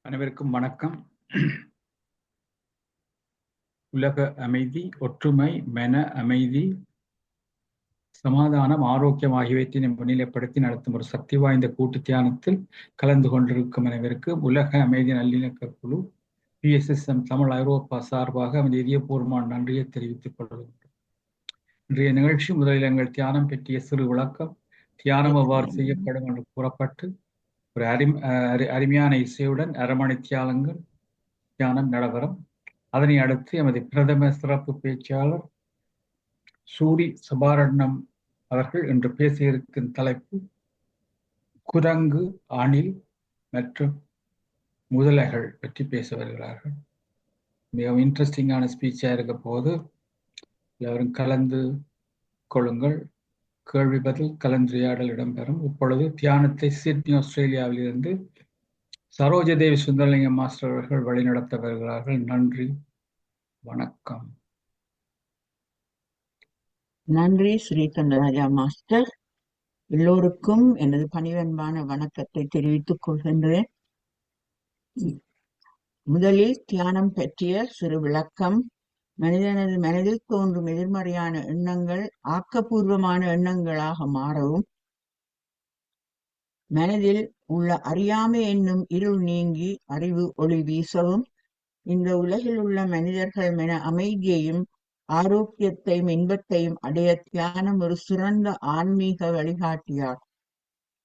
அனைவருக்கும் வணக்கம். உலக அமைதி, ஒற்றுமை, மன அமைதி, சமாதானம், ஆரோக்கியம் ஆகியவற்றினை முன்னிலைப்படுத்தி நடத்தும் ஒரு சக்தி வாய்ந்த கூட்டு தியானத்தில் கலந்து கொண்டிருக்கும் அனைவருக்கும் உலக அமைதி நல்லிணக்க குழு PSSM தமிழ் ஐரோப்பா சார்பாக அவன் இதயபூர்வமான நன்றியை தெரிவித்துக் கொள்கின்றோம். இன்றைய நிகழ்ச்சி முதலில் எங்கள் தியானம் பற்றிய சிறு விளக்கம், தியானம் எவ்வாறு செய்யப்படும் என்று கூறப்பட்டு ஒரு அருமையான இசையுடன் அரமணி தியானம் நடைபெறும். அதனை அடுத்து எமது பிரதம சிறப்பு பேச்சாளர் சூரி சபாரட்னம் அவர்கள் இன்று பேச இருக்கும் தலைப்பு குரங்கு, அணில் மற்றும் முதலைகள் பற்றி பேச வருகிறார்கள். மிகவும் இன்ட்ரெஸ்டிங்கான ஸ்பீச்சாக இருக்க போது எல்லோரும் கலந்து கொள்ளுங்கள். கேள்வி பதில் கலந்துரையாடல் இடம்பெறும். இப்பொழுது தியானத்தை சிட்னி ஆஸ்திரேலியாவில் இருந்து சரோஜதேவி சுந்தரலிங்கம் மாஸ்டர் அவர்கள் வழிநடத்த வருகிறார்கள். நன்றி, வணக்கம். நன்றி ஸ்ரீகண்டராஜா மாஸ்டர். எல்லோருக்கும் எனது பணிவன்பான வணக்கத்தை தெரிவித்துக் கொள்கின்றேன். முதலில் தியானம் பற்றிய சிறு விளக்கம். மனிதனது மனதில் தோன்றும் எதிர்மறையான எண்ணங்கள் ஆக்கப்பூர்வமான எண்ணங்களாக மாறவும், மனதில் உள்ள அறியாமை என்னும் இருள் நீங்கி அறிவு ஒளி வீசவும், இந்த உலகில் உள்ள மனிதர்கள் மன அமைதியையும் ஆரோக்கியத்தையும் இன்பத்தையும் அடைய தியானம் ஒரு சிறந்த ஆன்மீக வழிகாட்டியாகும்.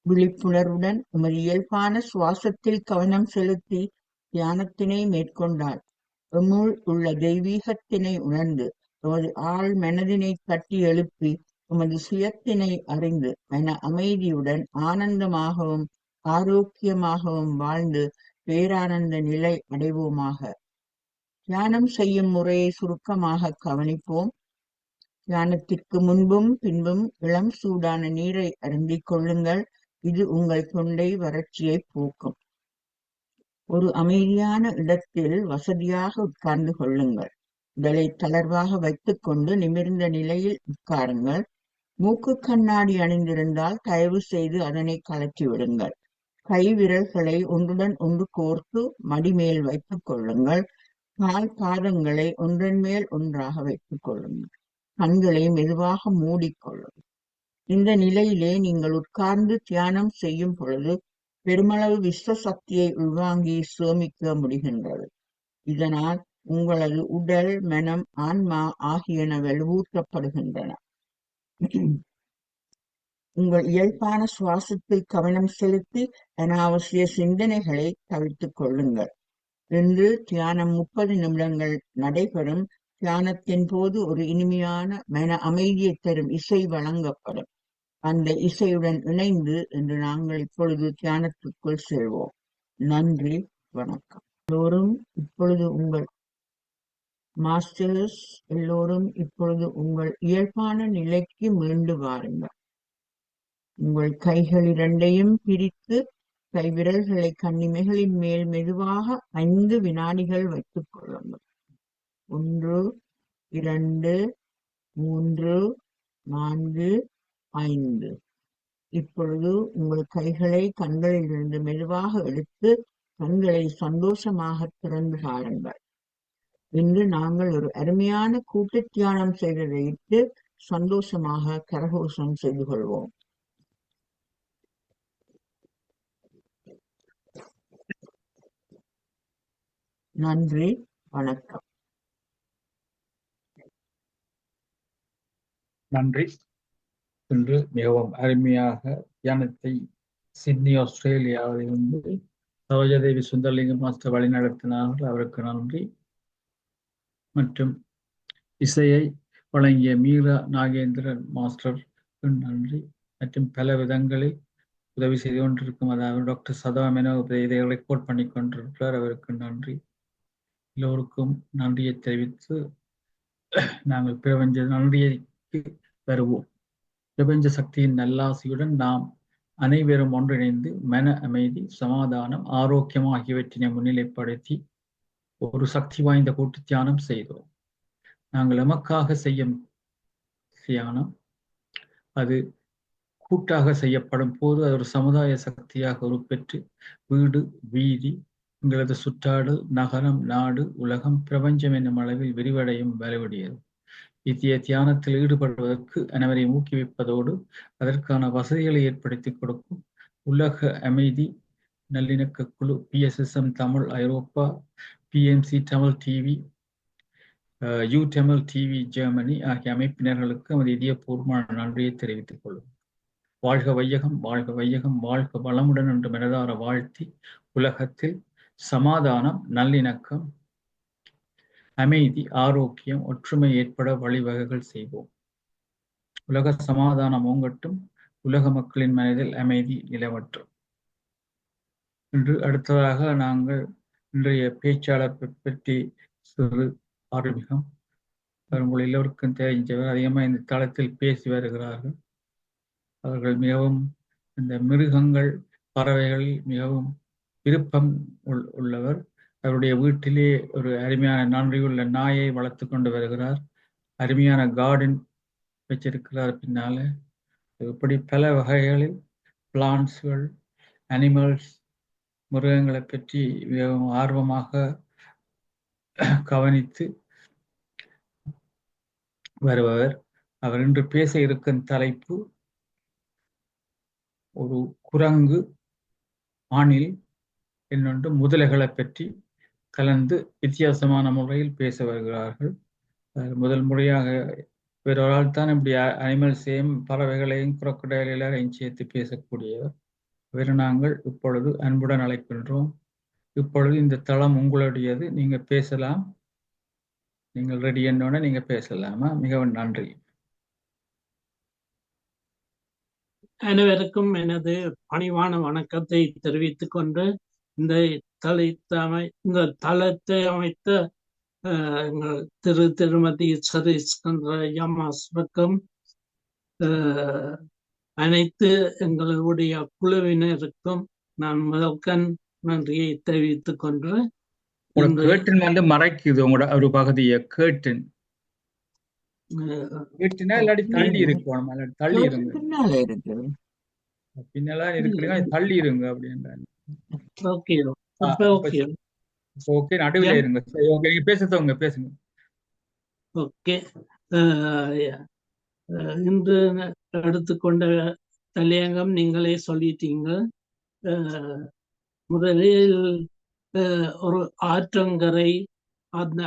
விழிப்புணர்வுடன் உமது இயல்பான சுவாசத்தில் கவனம் செலுத்தி தியானத்தினை மேற்கொண்டால் எம்முள் உள்ள தெய்வீகத்தினை உணர்ந்து எமது ஆழ் மனதினை தட்டி எழுப்பி உமது சுயத்தினை அறிந்து மன அமைதியுடன் ஆனந்தமாகவும் ஆரோக்கியமாகவும் வாழ்ந்து பேரானந்த நிலை அடைவோமாக. தியானம் செய்யும் முறையை சுருக்கமாக கவனிப்போம். தியானத்திற்கு முன்பும் பின்பும் இளம் சூடான நீரை அருந்திக் கொள்ளுங்கள். இது உங்கள் தொண்டை வறட்சியை போக்கும். ஒரு அமைதியான இடத்தில் வசதியாக உட்கார்ந்து கொள்ளுங்கள். உடலை தளர்வாக வைத்துக் கொண்டு நிமிர்ந்த நிலையில் உட்காருங்கள். மூக்கு கண்ணாடி அணிந்திருந்தால் தயவு செய்து அதனை கழற்றி விடுங்கள். கை விரல்களை ஒன்றுடன் ஒன்று கோர்த்து மடிமேல் வைத்துக் கொள்ளுங்கள். கால் பாதங்களை ஒன்றன் மேல் ஒன்றாக வைத்துக் கொள்ளுங்கள். கண்களை மெதுவாக மூடிக்கொள்ளுங்கள். இந்த நிலையிலே நீங்கள் உட்கார்ந்து தியானம் செய்யும் பொழுது பெருமளவு விஸ்வ சக்தியை உள்வாங்கி சேமிக்க முடிகின்றது. இதனால் உங்களது உடல், மனம், ஆன்மா ஆகியன வலுவூட்டப்படுகின்றன. உங்கள் இயல்பான சுவாசத்தில் கவனம் செலுத்தி அனாவசிய சிந்தனைகளை தவிர்த்துக் கொள்ளுங்கள். இன்று தியானம் 30 நிமிடங்கள் நடைபெறும். தியானத்தின் போது ஒரு இனிமையான மன அமைதியை தரும் இசை வழங்கப்படும். அந்த இசையுடன் இணைந்து இன்று நாங்கள் இப்பொழுது தியானத்துக்குள் செல்வோம். நன்றி, வணக்கம். எல்லோரும் இப்பொழுது உங்கள் மாஸ்டர்ஸ் எல்லோரும் இப்பொழுது உங்கள் இயல்பான நிலைக்கு மீண்டு வாருங்கள். உங்கள் கைகள் இரண்டையும் பிரித்து கைவிரல்களை கண்ணிமைகளின் மேல் மெதுவாக 5 வினாடிகள் வைத்துக் கொள்ளுங்கள். 1, 2, 3, 4, 5. இப்பொழுது உங்கள் கைகளை கண்களிலிருந்து மெதுவாக எடுத்து கண்களை சந்தோஷமாக திறந்து பாருங்கள். இன்று நாங்கள் ஒரு அருமையான கூட்டு தியானம் செய்ததை இட்டு சந்தோஷமாக கரகோஷம் செய்து கொள்வோம். நன்றி, வணக்கம். நன்றி. இன்று மிகவும் அருமையாக தியானத்தை சிட்னி ஆஸ்திரேலியாவில் இருந்து சரோஜதேவி சுந்தரலிங்கம் மாஸ்டர் வழிநடத்தினார்கள். அவருக்கு நன்றி. மற்றும் இசையை வழங்கிய மீரா நாகேந்திரன் மாஸ்டருக்கு நன்றி. மற்றும் பல விதங்களில் உதவி செய்து கொண்டிருக்கும், அதாவது டாக்டர் சதாமென இதை ரெக்கார்ட் பண்ணி கொண்டிருக்கிறார். அவருக்கு நன்றி. எல்லோருக்கும் நன்றியை தெரிவித்து நாங்கள் பிரபஞ்ச நன்றியைக்கு வருவோம். பிரபஞ்ச சக்தியின் நல்லாசியுடன் நாம் அனைவரும் ஒன்றிணைந்து மன அமைதி, சமாதானம், ஆரோக்கியம் ஆகியவற்றினை முன்னிலைப்படுத்தி ஒரு சக்தி வாய்ந்த கூட்டு தியானம் செய்தோம். நாங்கள் எமக்காக செய்யும் தியானம் அது கூட்டாக செய்யப்படும் போது அது ஒரு சமுதாய சக்தியாக உருப்பெற்று வீடு, வீதி, எங்களது சுற்றாடு நகரம், நாடு, உலகம், பிரபஞ்சம் என்னும் அளவில் விரிவடையும் வலுவடையது. இத்திய தியானத்தில் ஈடுபடுவதற்கு அனைவரையும் ஊக்குவிப்பதோடு அதற்கான வசதிகளை ஏற்படுத்திக் கொடுக்கும் உலக அமைதி நல்லிணக்க குழு, PSSM தமிழ் ஐரோப்பா, PMC Tamil TV, Tamil TV Germany ஆகிய அமைப்பினர்களுக்கு நமது இதயபூர்வமான நன்றியை தெரிவித்துக் கொள்ளும். வாழ்க வையகம், வாழ்க வையகம், வாழ்க வளமுடன் என்று மனதார வாழ்த்தி உலகத்தில் சமாதானம், நல்லிணக்கம், அமைதி, ஆரோக்கியம், ஒற்றுமை ஏற்பட வழிவகைகள் செய்வோம். உலக சமாதானம் ஓங்கட்டும், உலக மக்களின் மனதில் அமைதி நிலவற்றும். இன்று அடுத்ததாக நாங்கள் இன்றைய பேச்சாளர் பற்றி சிறு ஆரம்பிகம். உங்கள் எல்லோருக்கும் தெரிஞ்சவர், அதிகமாக இந்த தளத்தில் பேசி வருகிறார்கள். அவர்கள் மிகவும் இந்த மிருகங்கள், பறவைகளில் மிகவும் விருப்பம் உள்ளவர். அவருடைய வீட்டிலே ஒரு அருமையான நன்றியுள்ள நாயை வளர்த்து கொண்டு வருகிறார். அருமையான கார்டன் வச்சிருக்கிறார் பின்னால. இப்படி பல வகைகளில் பிளான்ட்ஸ்கள், அனிமல்ஸ், மிருகங்களை பற்றி மிகவும் ஆர்வமாக கவனித்து வருபவர். அவர் இன்று பேச இருக்கும் தலைப்பு ஒரு குரங்கு, ஆணில், இன்னொன்று முதலைகளை பற்றி கலந்து வித்தியாசமான முறையில் பேச வருகிறார்கள். முதல் முறையாக வேறொரு தான் இப்படி அனிமல்ஸையும் பறவைகளையும் குரோக்கடைல் எல்லாரையும் சேர்த்து பேசக்கூடியவர். வேறு நாங்கள் இப்பொழுது அன்புடன் அழைக்கின்றோம். இப்பொழுது இந்த தளம் உங்களுடையது, நீங்க பேசலாம். நீங்கள் ரெடி என்னோட நீங்க பேசலாமா? மிகவும் நன்றி. அனைவருக்கும் எனது பணிவான வணக்கத்தை தெரிவித்துக் கொண்டு இந்த தளத்தை அமைத்த திருமதி சதீஷ்கந்திரக்கும் அனைத்து எங்களுடைய குழுவினருக்கும் நான் முதற்கண் நன்றியை தெரிவித்துக் கொண்டு கேட்டின் வந்து மறைக்குது உங்களோட ஒரு பகுதியை. கேட்டின் இல்லாட்டி தள்ளி இருக்கும், தள்ளி இருங்க, பின்னெல்லாம் இருக்கிறீங்க, தள்ளி இருங்க அப்படின்றாங்க. ஓகே, நடுவில் இருங்க. நீங்க பேசுறவங்க பேசுங்க. ஓகே, இன்று எடுத்துக்கொண்ட தலையங்கம் நீங்களே சொல்லிட்டீங்க. முதலில் ஒரு ஆற்றங்கரை, அந்த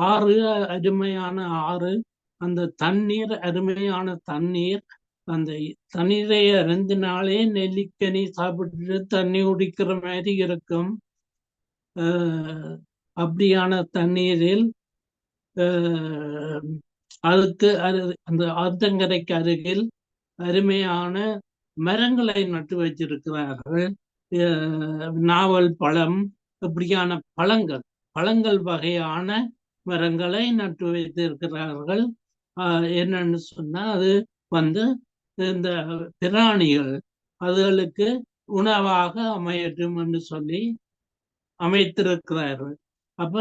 ஆறு அருமையான ஆறு, அந்த தண்ணீர் அருமையான தண்ணீர். அந்த தண்ணீரை அருந்தினாலே நெல்லிக்கனி சாப்பிட்டு தண்ணி குடிக்கிற மாதிரி இருக்கும். அப்படியான தண்ணீரில் அதுக்கு அந்த ஆற்றங்கரைக்கு அருகில் அருமையான மரங்களை நட்டு வச்சிருக்கிறார்கள். நாவல் பழம், இப்படியான பழங்கள் வகையான மரங்களை நட்டு வைத்திருக்கிறார்கள். என்னன்னு சொன்னா, அது வந்து இந்த பிராணிகள் அதுகளுக்கு உணவாக அமையட்டும் என்று சொல்லி அமைத்திருக்கிறார்கள். அப்ப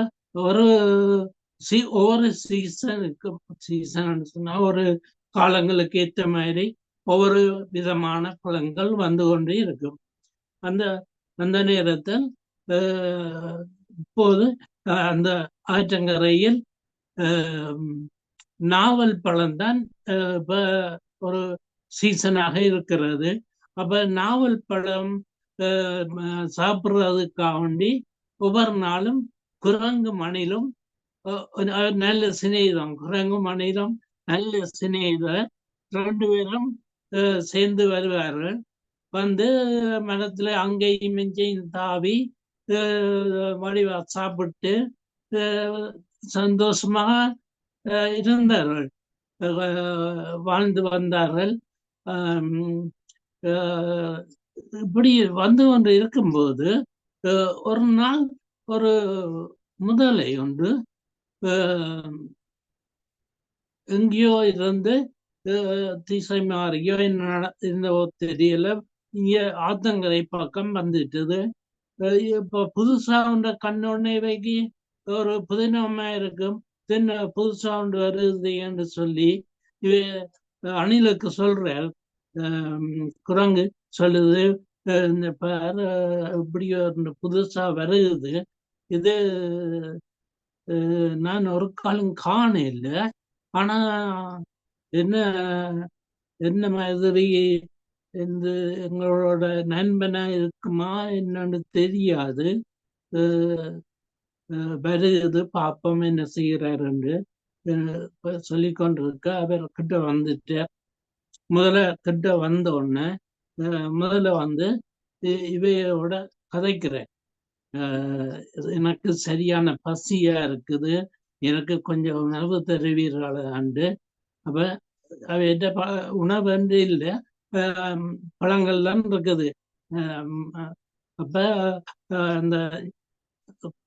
ஒவ்வொரு சீசனுக்கு சொன்னா ஒரு காலங்களுக்கு ஏற்ற மாதிரி ஒவ்வொரு விதமான பழங்கள் வந்து கொண்டே இருக்கும். அந்த நேரத்தில் இப்போது அந்த ஆற்றங்கரையில் நாவல் பழம்தான் இப்ப ஒரு சீசனாக இருக்கிறது. அப்ப நாவல் பழம் சாப்பிடுறதுக்காக வேண்டி ஒவ்வொரு நாளும் குரங்கு மணிலும் நல்ல சிநேகிதம், குரங்கு மணிலும் நல்ல சிநேகிதர் 2 பேரும் சேர்ந்து வருவார்கள். வந்து மரத்துல அங்கேயும் இங்கேயும் தாவி வடிவா சாப்பிட்டு சந்தோஷமாக இருந்தார்கள், வாழ்ந்து வந்தார்கள். இப்படி வந்து கொண்டு இருக்கும்போது ஒரு நாள் ஒரு முதலை ஒன்று எங்கேயோ இருந்து திசை மாறியோ என்னவோ தெரியல, இங்க ஆத்தங்கரை பக்கம் வந்துட்டது. இப்ப புதுசா ஒன்ற கண்ணொன்னே வைக்கி ஒரு புதினமா இருக்கும், புதுசா ஒன்று வருது என்று சொல்லி அணிலுக்கு சொல்ற, குரங்கு சொல்லுது, இந்த பாரு இப்படி ஒரு புதுசா வருது. இது நான் ஒரு காலம் காண இல்லை. ஆனா என்ன என்ன மாதிரி இந்த எங்களோட நண்பனா இருக்குமா என்னன்னு தெரியாது. வருது பார்ப்போம் என்ன செய்யறாருன்னு சொல்லிக் கொண்டிருக்க. அவர் கிட்ட வந்துட்டு முதல்ல கிட்ட வந்த உடனே முதல்ல வந்து இவையோட கதைக்கிறேன். எனக்கு சரியான பசியா இருக்குது, எனக்கு கொஞ்சம் உணவு தருவீர்களாண்டு. அப்ப அவ உணவு வந்து இல்லை, பழங்கள்லாம் இருக்குது. அப்ப அந்த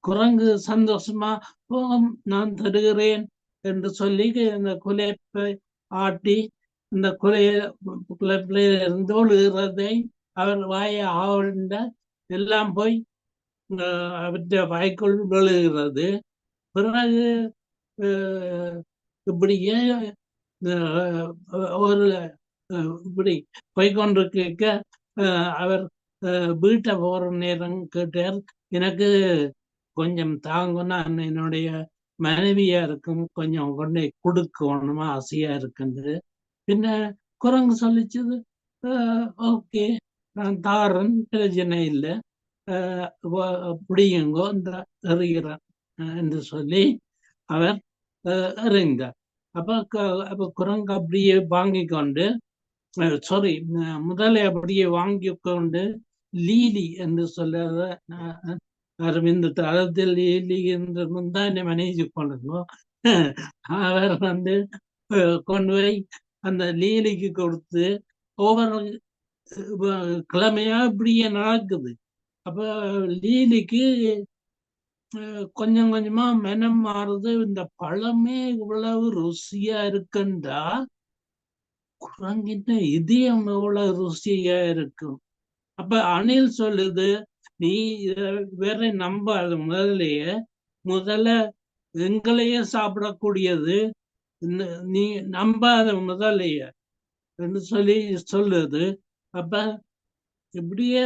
குரங்கு சந்தோஷமா நான் தருகிறேன் என்று சொல்லி அந்த குலைப்பை ஆட்டி இந்த குலைப்பில இருந்து ஒழுகிறதை அவர் வாயை ஆவண்ட எல்லாம் போய் அவற்றை வாய்க்குள் விழுகிறது. பிறகு இப்படியே ஒரு இப்படி போய்கொண்டிருக்க அவர் வீட்டை போற நேரம் கேட்டார், எனக்கு கொஞ்சம் தாங்க, நான் என்னுடைய மனைவியா இருக்கும், கொஞ்சம் கொண்டே கொடுக்கணுமா ஆசையா இருக்குது. பின்ன குரங்கு சொல்லிச்சது, ஓகே நான் தாரன், பிரச்சனை இல்லை, பிடியுங்கோ இந்த எறிகிறேன் என்று சொல்லி அவர் எறிந்தார். அப்ப குரங்கு அப்படியே வாங்கி கொண்டு, சாரி, முதலை அப்படியே வாங்கி கொண்டு லீலி என்று சொல்ல அரவிந்த் தளத்தில் லீலி என்று முந்தானை மனைவி கொண்டு அவர் வந்து கொண்டு போய் அந்த லீலிக்கு கொடுத்து ஒவ்வொரு கிழமையா இப்படியே நடக்குது. அப்ப லீலிக்கு கொஞ்சம் கொஞ்சமா மனம் மாறுது. இந்த பழமே இவ்வளவு ருசியா இருக்குண்டா குரங்கிட்ட இதயம் எவ்வளவு ருசியா இருக்கும். அப்ப அணில் சொல்லுது, நீ வேற நம்பாது, முதல்ல எங்களையே சாப்பிடக்கூடியது, நீ நம்பாத முதலைய என்று சொல்லி சொல்லுது. அப்ப இப்படியே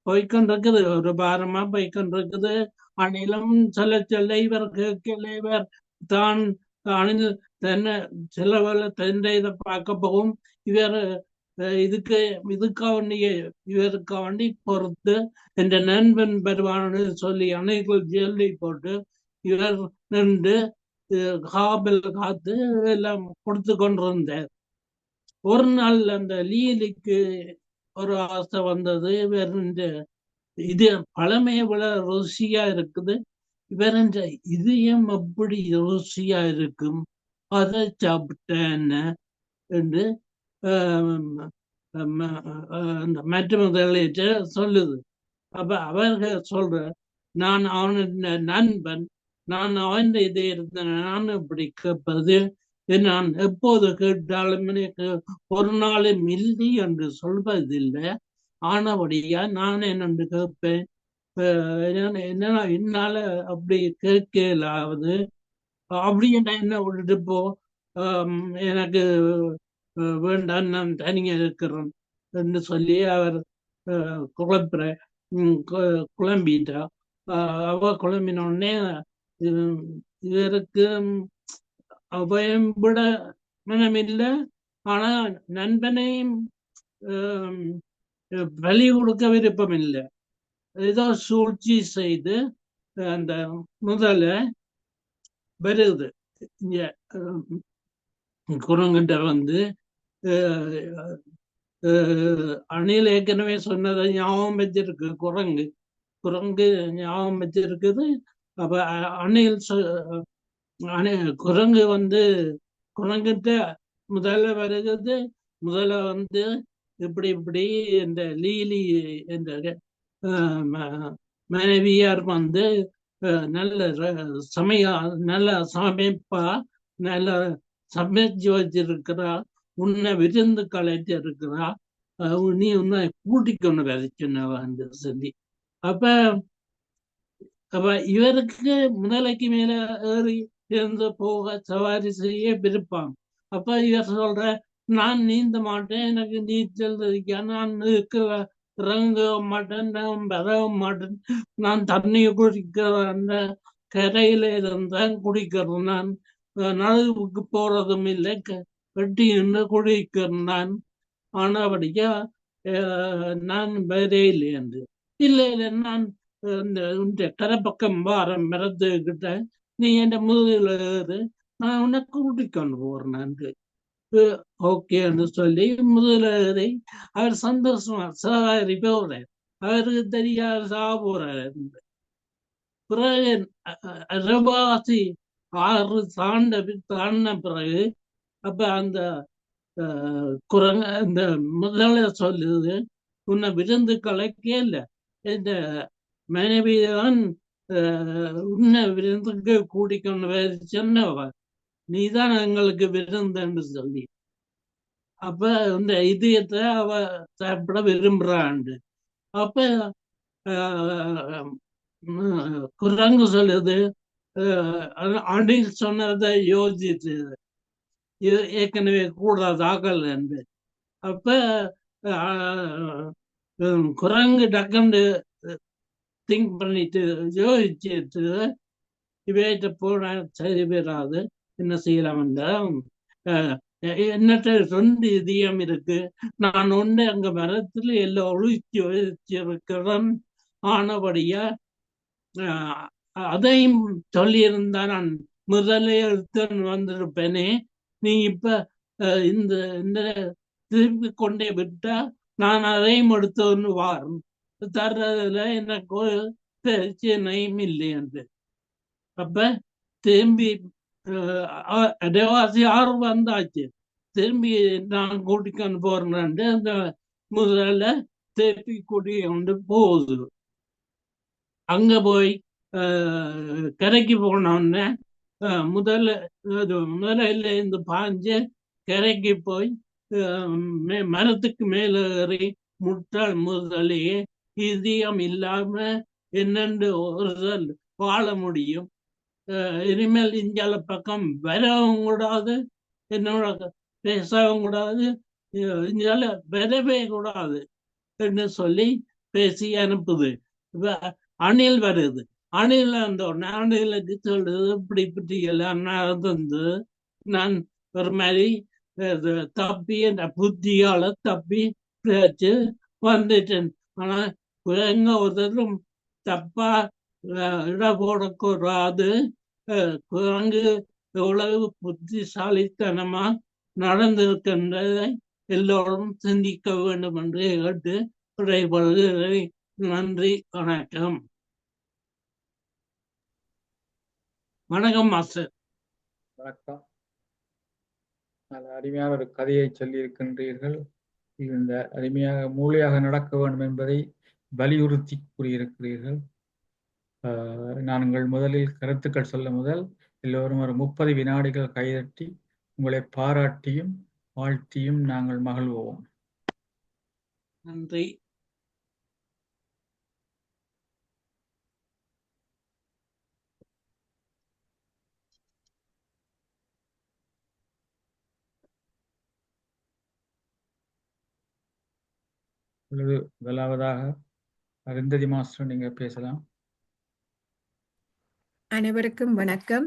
போய்கொண்டிருக்குது, ஒரு பாரமா போய்கொண்டிருக்குது. அணிலும் சொல்ல இவர் கேட்கல, இவர் தான் அணில் தன்னை சில வேலை தன்னை இதை பார்க்க போகும். இவர் இவருக்கா வண்டி பொறுத்து என்ற நண்பன் பெறுவான்னு சொல்லி அணைக்குள் ஜெல்லி போட்டு இவர் நின்று காவல் காத்து எல்லாம் கொடுத்து கொண்டிருந்தார். ஒரு நாள் அந்த லீலிக்கு ஒரு ஆசை வந்தது, இவர் இது பழமையை விட ருசியா இருக்குது, இவர் இதயம் எப்படி ருசியா இருக்கும், அதை சாப்பிட்டேன் என்று அந்த மற்ற முதலீட்டு சொல்லுது. அப்ப அவர்கள் சொல்ற, நான் அவனுடைய நண்பன், நான் அவன் இதே இருந்தேன், நான் இப்படி கேட்பது, நான் எப்போது கேட்டாலும் எனக்கு ஒரு நாளும் இல்லை என்று சொல்வதில்லை, ஆனபடியா நான் என்னென்று கேட்பேன். என்னன்னா என்னால அப்படி கேட்கலாவது, அப்படி என்ன விட்டுட்டு போ, எனக்கு வேண்டாம், நான் தனியா இருக்கிறேன் என்று சொல்லி அவர் குழம்பிட்டா. அவ குழம்பின உடனே இவருக்கு அபயம் விட மனமில்லை, ஆனா நண்பனையும் வலி கொடுக்க விருப்பம் இல்லை. ஏதோ சூழ்ச்சி செய்து அந்த முதல்ல வருது. இங்க குரங்கிட்ட வந்து அணில் ஏற்கனவே சொன்னதை ஞாபகம் வச்சிருக்கு, குரங்கு ஞாபகம் வச்சிருக்குது. அப்ப அணில் குரங்கு வந்து குரங்கிட்ட முதல்ல வருகிறது. முதல்ல வந்து இப்படி இப்படி இந்த லீலி என்ற மனைவியார் வந்து நல்ல சமைப்பா, நல்ல சமைச்சு வச்சிருக்கிறா, உன்னை விருந்து கலைச்சு இருக்கிறா, நீ உன்னை கூட்டிக்கொண்டு வரைச்சுன்னு சொல்லி. அப்ப இவருக்கு முதலைக்கு மேல ஏறி இருந்து போக சவாரி செய்ய விருப்பம். அப்ப இவர் சொல்ற, நான் நீந்த மாட்டேன், எனக்கு நீச்சல் தெரியா, நான் இருக்கிற இறங்கவும் மாட்டேன், நான் வரவும் மாட்டேன். நான் தண்ணியை குடிக்கிற அந்த கரையில இருந்தான் குடிக்கிறேன். நான் நடுவுக்கு போறதும் இல்லை, வெட்டி நின்று குடிக்கிறேன் நான். ஆனபடியா நான் வரையில்லை என்று. இல்லை இல்லை, நான் இந்த கரை பக்கம் வார மரத்துக்கிட்ட நீ என் முதுகில் ஏறு, நான் உனக்கு கூட்டிக்கொண்டு போறேன். ஓகேன்னு சொல்லி முதல்ல ஏறி அவர் சந்தோஷமா சவாரி போறார். அவருக்கு தெரியாது சாக போறாரு. பிறகு ரபாசி 6 தாண்டின பிறகு அப்ப அந்த குரங்க இந்த முதல்ல சொல்லுது, உன்னை விருந்து கலைக்கே இல்லை, இந்த மனைவிதான் உன்னை விருந்துக்கு கூட்டிக்கொண்டு சொன்னவ, நீதான் எங்களுக்கு விருந்துன்னு சொல்லி. அப்ப இந்த இதயத்தை அவ சாப்பிட விரும்புறாண்டு. அப்ப குரங்கு சொல்லுது, அணில் சொன்னதை யோசிச்சு ஏற்கனவே கூடாது ஆகல் என்று. அப்ப குரங்கு டக்குன்னு திங்க் பண்ணிட்டு யோசிச்சுட்டு இவையிட்ட போன சரி பெறாது, என்ன செய்யலாம் என்றால் என்னட்ட 2 இதயம் இருக்கு, நான் ஒன்று அங்க மரத்துல எல்லாம் ஒழிச்சு இருக்கிறேன். ஆனபடியா அதையும் சொல்லியிருந்தா நான் முதலே எடுத்து வந்திருப்பேனே. நீ இப்ப இந்த இந்த திருப்பி கொண்டே விட்டா நான் அதையும் எடுத்து ஒன்று வாரும் தர்றதுல எனக்கு ஒரு பிரச்சனையும் இல்லை என்று. அப்ப திரும்பி அடைவாசி 6 வந்தாச்சு. திரும்பி நான் கூட்டிக்கொண்டு போறேன். அந்த முதல்ல திருப்பி கூட்டிக்கொண்டு போகுது. அங்க போய் கரைக்கு போனோடனே முதல்ல இருந்து பாஞ்சு கரைக்கு போய் மரத்துக்கு மேல ஏறி முட்டாள் முதலையே இதயம் இல்லாம என்னென்று ஒரு வாழ முடியும், இனிமேல் இந்தியால பக்கம் வரவும் கூடாது, என்னோட பேசவும் கூடாது, இந்தியால வரவே கூடாது என்று சொல்லி பேசி அனுப்புது. இப்ப அணில் வருது. அணில் அந்த அணிலுக்கு சொல்றது, இப்படி இப்படி எல்லாம் நடந்து நான் ஒரு மாதிரி தப்பி என்ற புத்தியால தப்பி பேச்சு வந்துட்டேன். ஆனா எங்க ஒருத்தரும் தப்பா இட போடக்கூடாது, குரங்கு எவ்வளவு புத்திசாலித்தனமா நடந்திருக்கின்றதை எல்லோரும் சிந்திக்க வேண்டும் என்று கேட்டு விடைபெறுகிறேன். நன்றி, வணக்கம். வணக்கம் மாஸ்டர். வணக்கம். அருமையான ஒரு கதையை சொல்லி இருக்கின்றீர்கள். இந்த அருமையாக மூளையாக நடக்க வேண்டும் என்பதை வலியுறுத்தி கூறியிருக்கிறீர்கள். நாங்கள் முதலில் கருத்துக்கள் சொல்ல முதல் எல்லோரும் ஒரு 30 வினாடிகள் கைதட்டி உங்களை பாராட்டியும் வாழ்த்தியும் நாங்கள் மகிழ்வோம். நன்றி. முதலாவதாக அருந்ததி மாஸ்டர், நீங்க பேசலாம். அனைவருக்கும் வணக்கம்.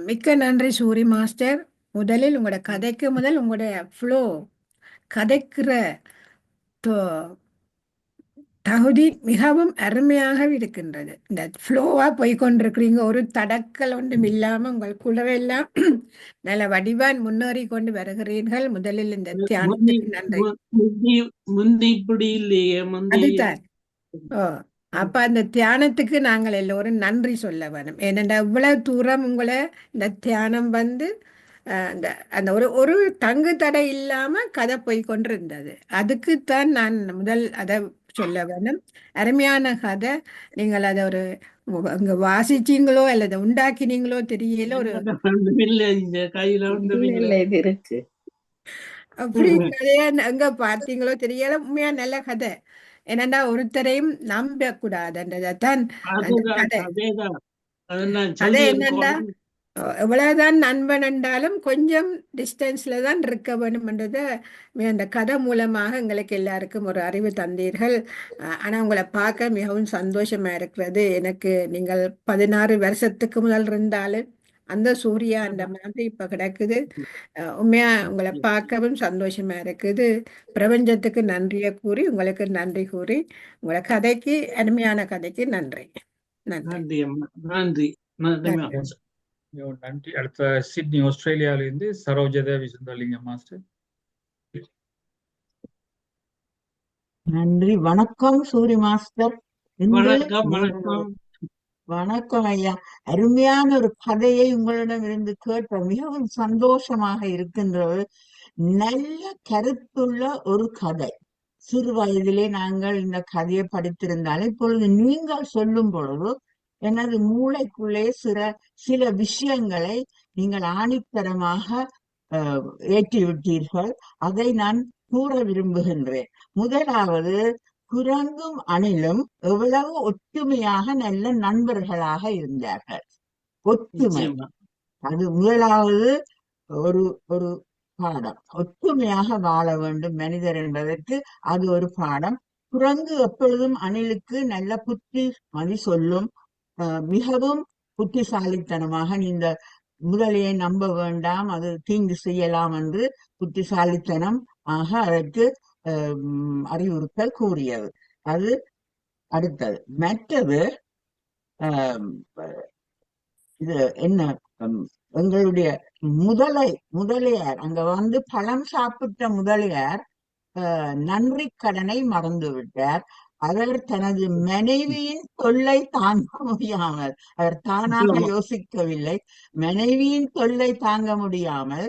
மிக்க நன்றி சூரி மாஸ்டர். முதலில் உங்களோட கதைக்கு முதல் உங்களுடைய ஃப்ளோ கதைக்கிற தகுதி மிகவும் அருமையாக இருக்கின்றது. இந்த ஃப்ளோவா போய்கொண்டிருக்கிறீங்க, ஒரு தடக்கல் ஒன்றும் இல்லாம உங்கள் கூடவே எல்லாம் நல்ல வடிவான் முன்னேறி கொண்டு வருகிறீர்கள். முதலில் இந்த தியானத்துக்கு நன்றி. முந்தி இப்படி இல்லையே, அதுதான். அப்ப அந்த தியானத்துக்கு நாங்கள் எல்லோரும் நன்றி சொல்ல வேணும். ஏனென்றா இவ்வளவு தூரம் உங்களை இந்த தியானம் வந்து அந்த அந்த ஒரு தங்கு தடை இல்லாம கதை போய் கொண்டிருந்தது. அதுக்குத்தான் நான் முதல் அதை சொல்ல வேணும். அருமையான கதை. நீங்கள் அதை ஒரு அங்க வாசிச்சீங்களோ அல்லது உண்டாக்கினீங்களோ தெரியல. ஒரு இருக்கு அப்படி கதையா அங்க பார்த்தீங்களோ தெரியல. உண்மையா நல்ல கதை. என்னண்டா ஒருத்தரையும் நம்ப கூடாதுன்றதான் கதை. என்னண்டா எவ்வளவுதான் நண்பன் என்றாலும் கொஞ்சம் டிஸ்டன்ஸ்ல தான் இருக்க வேணும்ன்றதை அந்த கதை மூலமாக எங்களுக்கு எல்லாருக்கும் ஒரு அறிவு தந்தீர்கள். ஆனா உங்களை பார்க்க மிகவும் சந்தோஷமா இருக்கிறது. எனக்கு நீங்கள் 16 வருஷத்துக்கு முதல் இருந்தாலும் அந்த சூர்யா அந்த மாதிரி இப்ப கிடக்குது. உண்மையா உங்களை பார்க்கவும் சந்தோஷமா இருக்குது. பிரபஞ்சத்துக்கு நன்றியை கூறி உங்களுக்கு நன்றி கூறி உங்களை கதைக்கு அருமையான கதைக்கு நன்றி. நன்றி. நன்றி அம்மா. நன்றி நன்றி நன்றி. மாஸ்டர். நன்றி. அடுத்த சிட்னி ஆஸ்திரேலியாவிலிருந்து சரோஜதேவி சுந்தரலிங்கம் மாஸ்டர். நன்றி. வணக்கம் சூரி மாஸ்டர். வணக்கம் வணக்கம். வணக்கம் ஐயா. அருமையான ஒரு கதையை உங்களிடம் இருந்து கேட்ட மிகவும் சந்தோஷமாக இருக்கின்றது. நல்ல கருத்துள்ள ஒரு கதை. சிறு வயதிலே நாங்கள் இந்த கதையை படித்திருந்தாலும் இப்பொழுது நீங்கள் சொல்லும் பொழுது எனது மூளைக்குள்ளே சில விஷயங்களை நீங்கள் ஆணித்தரமாக ஏற்றிவிட்டீர்கள். அதை நான் கூற விரும்புகின்றேன். முதலாவது, குரங்கும் அணிலும் எவ்வளவு ஒற்றுமையாக நல்ல நண்பர்களாக இருந்தார்கள். ஒற்றுமை, அது முதலாவது ஒரு ஒரு பாடம். ஒற்றுமையாக வாழ வேண்டும் மனிதர் என்பதற்கு அது ஒரு பாடம். குரங்கு எப்பொழுதும் அணிலுக்கு நல்ல புத்திமதி சொல்லும். மிகவும் புத்திசாலித்தனமாக, இந்த முதலையை நம்ப வேண்டாம், அது தீங்கு செய்யலாம் என்று புத்திசாலித்தனம் ஆக அதற்கு அறிவுறுத்தல் கூறியது. அது அடுத்தது. மற்றது இது என்ன, எங்களுடைய முதலியார் அங்க வந்து பழம் சாப்பிட்ட முதலியார் நன்றி கடனை மறந்து விட்டார். அவர் தனது மனைவியின் தொல்லை தாங்க முடியாமல், அவர் தானாக யோசிக்கவில்லை, மனைவியின் தொல்லை தாங்க முடியாமல்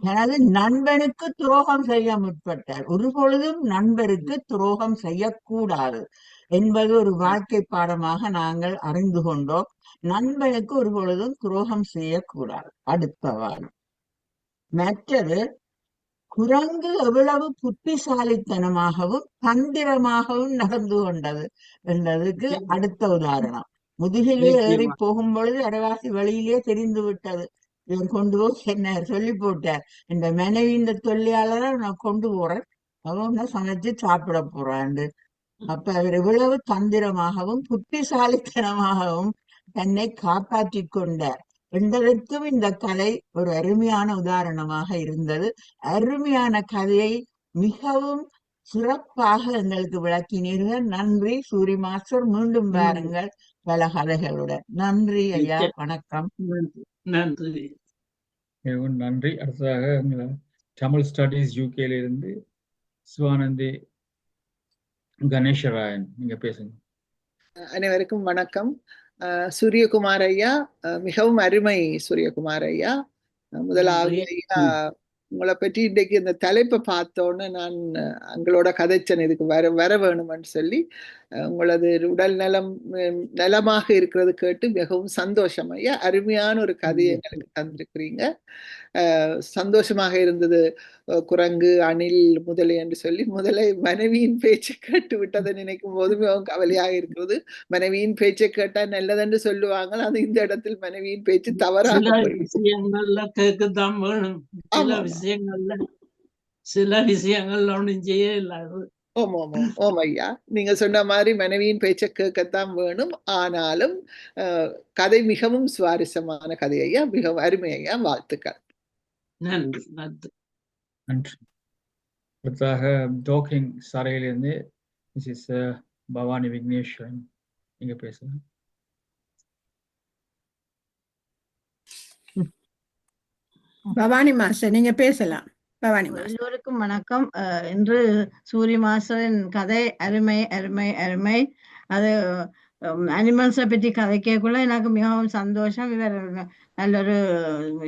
தனது நண்பனுக்கு துரோகம் செய்ய முற்பட்டார். ஒரு பொழுதும் நண்பருக்கு துரோகம் செய்யக்கூடாது என்பது ஒரு வாழ்க்கை பாடமாக நாங்கள் அறிந்து கொண்டோம். நண்பனுக்கு ஒரு பொழுதும் துரோகம் செய்யக்கூடாது. அடுத்த வாரம். மற்றது, குரங்கு எவ்வளவு புத்திசாலித்தனமாகவும் தந்திரமாகவும் நடந்து கொண்டது என்பதற்கு அடுத்த உதாரணம். முதுகிலே ஏறி போகும் பொழுது அரைவாசி வழியிலே தெரிந்து விட்டது. இவர் கொண்டு போய் என்ன சொல்லி போட்டார், இந்த மனைவி இந்த தொல்லையாளரை நான் கொண்டு போறேன், அவங்க சமைச்சு சாப்பிட போறாண்டு. அப்ப அவர் எவ்வளவு தந்திரமாகவும் புத்திசாலித்தனமாகவும் தன்னை காப்பாற்றி கொண்டார் என்பதற்கும் இந்த கதை ஒரு அருமையான உதாரணமாக இருந்தது. அருமையான கதையை மிகவும் சிறப்பாக எங்களுக்கு விளக்கினீர்கள். நன்றி சூரி மாஸ்டர். மீண்டும் பாருங்கள் பல கதைகளுடன். நன்றி ஐயா. வணக்கம். நன்றி. நன்றி. அடுத்ததாக தமிழ் ஸ்டடீஸ் யூகேல இருந்து சிவானந்தி கணேசராயன், நீங்க பேசுங்க. அனைவருக்கும் வணக்கம். சூரியகுமார் ஐயா, மிகவும் அருமை சூரியகுமார் ஐயா. முதலாவது ஐயா, உங்களை பற்றி இன்றைக்கு இந்த தலைப்பை பார்த்தோன்னு நான் உங்களோட கதைச்சன் இதுக்கு வர வேணும்னு சொல்லி, உங்களது உடல் நலமாக இருக்கிறது கேட்டு மிகவும் சந்தோஷம் ஐயா. அருமையான ஒரு கதையை எங்களுக்கு தந்திருக்கிறீங்க. சந்தோஷமாக இருந்தது. குரங்கு அணில் முதலை என்று சொல்லி, முதலை மனைவியின் பேச்சை கேட்டு விட்டதை நினைக்கும் போது மிகவும் கவலையாக இருக்கிறது. மனைவியின் பேச்சை கேட்டா நல்லதென்று சொல்லுவாங்க, அது இந்த இடத்தில் மனைவியின் பேச்சு தவறாக விஷயங்கள்ல கேட்கத்தான் வேணும். சில விஷயங்கள்ல ஒன்றும் செய்ய இல்லாது. ஓம் ஐயா, நீங்க சொன்ன மாதிரி மனைவியின் பேச்சை கேட்கத்தான் வேணும். ஆனாலும் கதை மிகவும் சுவாரஸ்யமான கதை ஐயா. மிகவும் அருமை ஐயா. வாழ்த்துக்கள். நன்றி நன்றி நன்றி. அடுத்ததாக டோக்கிங் சாலையிலிருந்து மிஸ்ஸஸ் பவானி விக்னேஸ்வரன், நீங்க பேசலாம். பவானி மாஸ்டர், நீங்க பேசலாம். பவானி மாஸ்டர். எல்லோருக்கும் வணக்கம். இன்று சூரிய மாஸ்டரின் கதை அருமை அருமை அருமை. அது அனிமல்ஸை பற்றி கதைக்கக்குள்ள எனக்கு மிகவும் சந்தோஷம். இவர் நல்லொரு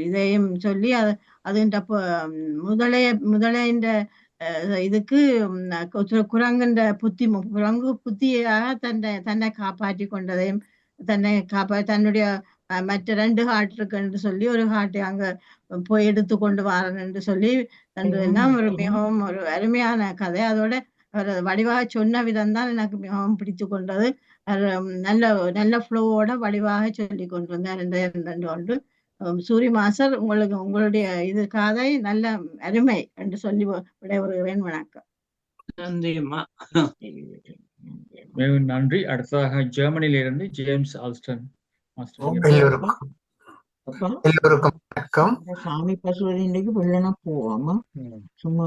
இதையும் சொல்லி அதுன்ற முதலைன்ற இதுக்கு குரங்குன்ற குரங்கு புத்தியாக தன்னை காப்பாற்றி கொண்டதையும், தன்னுடைய மற்ற 2 ஹார்ட் இருக்குன்னு சொல்லி ஒரு ஹார்ட்டை அங்க போய் எடுத்து கொண்டு வரன்னு சொல்லி எல்லாம் ஒரு மிகவும் ஒரு அருமையான கதை. அதோட அவர் வடிவாக சொன்ன விதம் தான் எனக்கு மிகவும் பிடித்து கொண்டது. நல்ல நல்ல ஃப்ளோவோட வடிவாக சொல்லி கொண்டு வந்தார். சூரி மாஸ்டர், உங்களுடைய இது கதை நல்ல அருமை என்று சொல்லி விடைபெறுகிறேன். வணக்கம். நன்றிம்மா. மிகவும் நன்றி. அடுத்ததாக ஜெர்மனியிலிருந்து ஜேம்ஸ் ஆல்ஸ்டன் மாஸ்டர். எல்லோருக்கும் வணக்கம். சாமி பசுவது இன்றைக்கு வெள்ளனா போவாமா சும்மா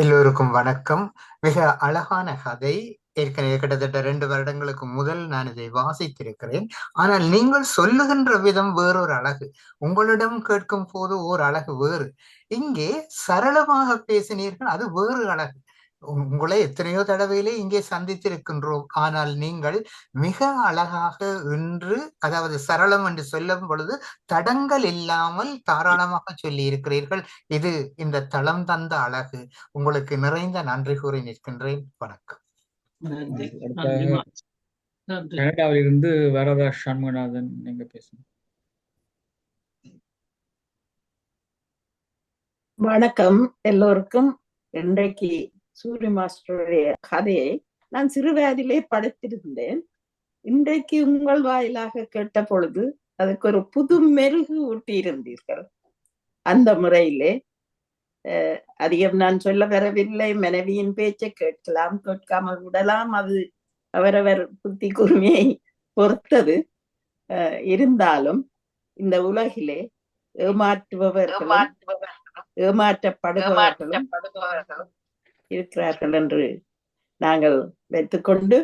எல்லோருக்கும் வணக்கம். மிக அழகான கதை. ஏற்கனவே கிட்டத்தட்ட 2 வருடங்களுக்கு முதல் நான் இதை வாசித்திருக்கிறேன். ஆனால் நீங்கள் சொல்லுகின்ற விதம் வேறொரு அழகு, உங்களிடம் கேட்கும் போது ஓர் அழகு வேறு. இங்கே சரளமாக பேசினீர்கள், அது வேறு அழகு. உங்களை எத்தனையோ தடவையிலே இங்கே சந்தித்திருக்கின்றோம். ஆனால் நீங்கள் மிக அழகாக இன்று, அதாவது சரளம் என்று சொல்லும் பொழுது தடங்கள் இல்லாமல் தாராளமாக சொல்லி இருக்கிறீர்கள். இது இந்த தளம் தந்த அழகு. உங்களுக்கு நிறைந்த நன்றி கூறி நிற்கின்றேன். வணக்கம். கனடாவிலிருந்து வரதா சண்முகநாதன், நீங்க பேசுங்க. வணக்கம் எல்லோருக்கும். இன்றைக்கு சூரிய மாஸ்டருடைய கதையை நான் சிறுவயதிலே படித்திருந்தேன். இன்றைக்கு உங்கள் வாயிலாக கேட்ட பொழுது அதுக்கு ஒரு புது மெருகு ஊட்டி இருந்தீர்கள். அந்த முறையிலே அதிகம் நான் சொல்ல வரவில்லை. மனைவியின் பேச்சை கேட்கலாம், கேட்காமல் விடலாம். அது அவரவர் புத்தி கூர்மையை பொறுத்தது. இருந்தாலும் இந்த உலகிலே ஏமாற்றுபவர்களும் ஏமாற்றப்படுபவர்களும் இருக்கிறார்கள் என்று நாங்கள் வைத்துக்கொண்டு,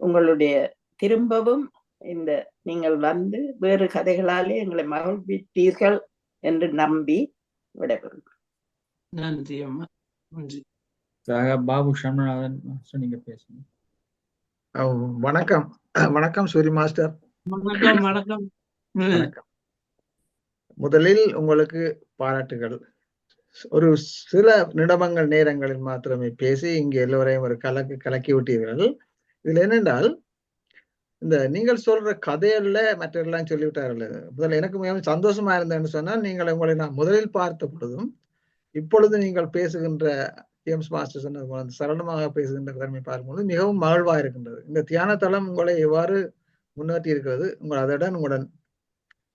உங்களுடைய திரும்பவும் இந்த நீங்கள் வந்து வேறு கதைகளாலே எங்களை மகிழ்வித்தீர்கள் என்று நம்பி விடைபெறும். நன்றி அம்மா. நன்றி. பாபு சண்முகநாதன், நீங்க பேசுங்க. வணக்கம். வணக்கம் சூரி மாஸ்டர். வணக்கம். வணக்கம். முதலில் உங்களுக்கு பாராட்டுகள். ஒரு சில நிமிடங்கள் நேரங்களில் மாத்திரமே பேசி இங்கே எல்லோரையும் ஒரு கலக்கி விட்டீர்கள். இதுல என்னென்றால், இந்த நீங்கள் சொல்ற கதையல்ல மற்றெல்லாம் சொல்லிவிட்டார்கள். முதல்ல எனக்கு மிகவும் சந்தோஷமா இருந்தேன்னு சொன்னால், உங்களை நான் முதலில் பார்த்த பொழுதும் இப்பொழுது நீங்கள் பேசுகின்ற ஜேம்ஸ் மாஸ்டர் சொன்னது சரளமாக பேசுகின்ற தன்மை பார்க்கும்போது மிகவும் மகிழ்வா இருக்கின்றது. இந்த தியான தளம் உங்களை எவ்வாறு முன்னேற்றி இருக்கிறது, அதோட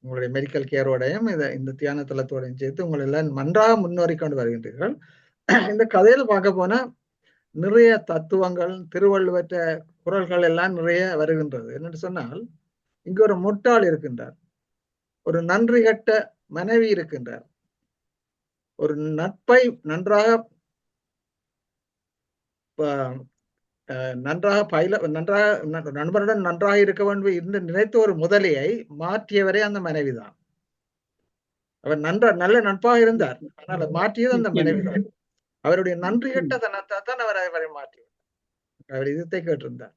உங்களுடைய மெடிக்கல் கேரோடையும் இந்த தியான தளத்தோடையும் சேர்த்து உங்களை எல்லாம் நன்றாக முன்னேறி கொண்டு வருகின்றீர்கள். இந்த கதையில பார்க்க போனா நிறைய தத்துவங்கள், திருவள்ளுவற்ற குறள்கள் எல்லாம் நிறைய வருகின்றது. என்னன்னு சொன்னால், இங்க ஒரு முட்டாள் இருக்கின்றார், ஒரு நன்றி கட்ட மனைவி இருக்கின்றார், ஒரு நட்பை நன்றாக நண்பருடன் நன்றாக இருக்க வேண்டும் என்று நினைத்த ஒரு முதலையை மாற்றியவரே அந்த மனைவிதான். அவர் நல்ல நட்பாக இருந்தார், ஆனால் மாற்றியது அந்த மனைவிதான். அவருடைய நன்றி கட்ட தனத்தான் அவரை மாற்றினார். அவர் இதத்தை கேட்டிருந்தார்.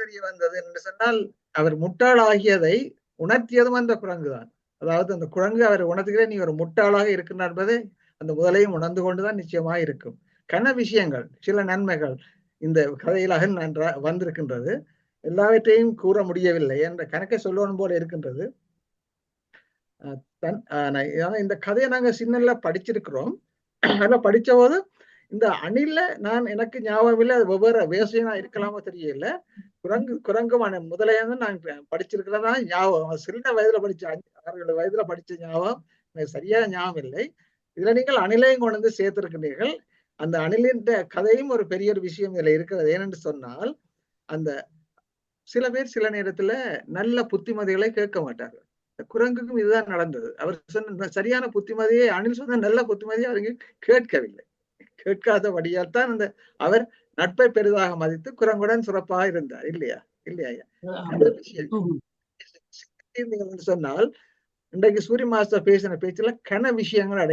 தெரிய வந்தது என்று சொன்னால், அவர் முட்டாள் ஆகியதை உணர்த்தியதும் அந்த குரங்குதான். அதாவது அந்த குரங்கு அவர் உணர்த்துகிறேன், நீ ஒரு முட்டாளாக இருக்கின்றார் என்பதை அந்த முதலையும் உணர்ந்து கொண்டுதான் நிச்சயமாக இருக்கும். கன விஷயங்கள், சில நன்மைகள் இந்த கதையிலாக நன்றா வந்திருக்கின்றது. எல்லாவற்றையும் கூற முடியவில்லை என்ற கணக்கை சொல்லணும் போல இருக்கின்றது. இந்த கதையை நாங்க சின்னல படிச்சிருக்கிறோம். அதெல்லாம் படிச்ச போது இந்த அணில எனக்கு ஞாபகம் இல்லை, அது வெவ்வேறு வேசையா இருக்கலாமோ தெரியல. குரங்குமான முதலையாக நான் படிச்சிருக்கிறதா ஞாபகம். சின்ன வயதுல படிச்ச 6 வயதுல படிச்ச ஞாபகம் எனக்கு சரியா ஞாபகம் இல்லை. இதுல நீங்கள் அணிலையும் கொண்டு வந்து சேர்த்திருக்கிறீர்கள். அந்த அணிலின் கதையும் ஒரு பெரிய ஒரு விஷயம் இதுல இருக்கிறது. ஏனென்று சொன்னால், அந்த சில பேர் சில நேரத்துல நல்ல புத்திமதிகளை கேட்க மாட்டார்கள். குரங்குக்கும் இதுதான் நடந்தது. அவர் சொன்ன சரியான புத்திமதியை அணில் சொன்ன நல்ல புத்திமதியை அவங்க கேட்கவில்லை. கேட்காதபடியால் தான் அவர் நட்பை பெரிதாக மதித்து குரங்குடன் சிறப்பாக இருந்தார். இல்லையா? இல்லையா? சொன்னால், இன்றைக்கு சூரிய மாஸ்டர் பேசின பேச்சுல கன விஷயங்கள்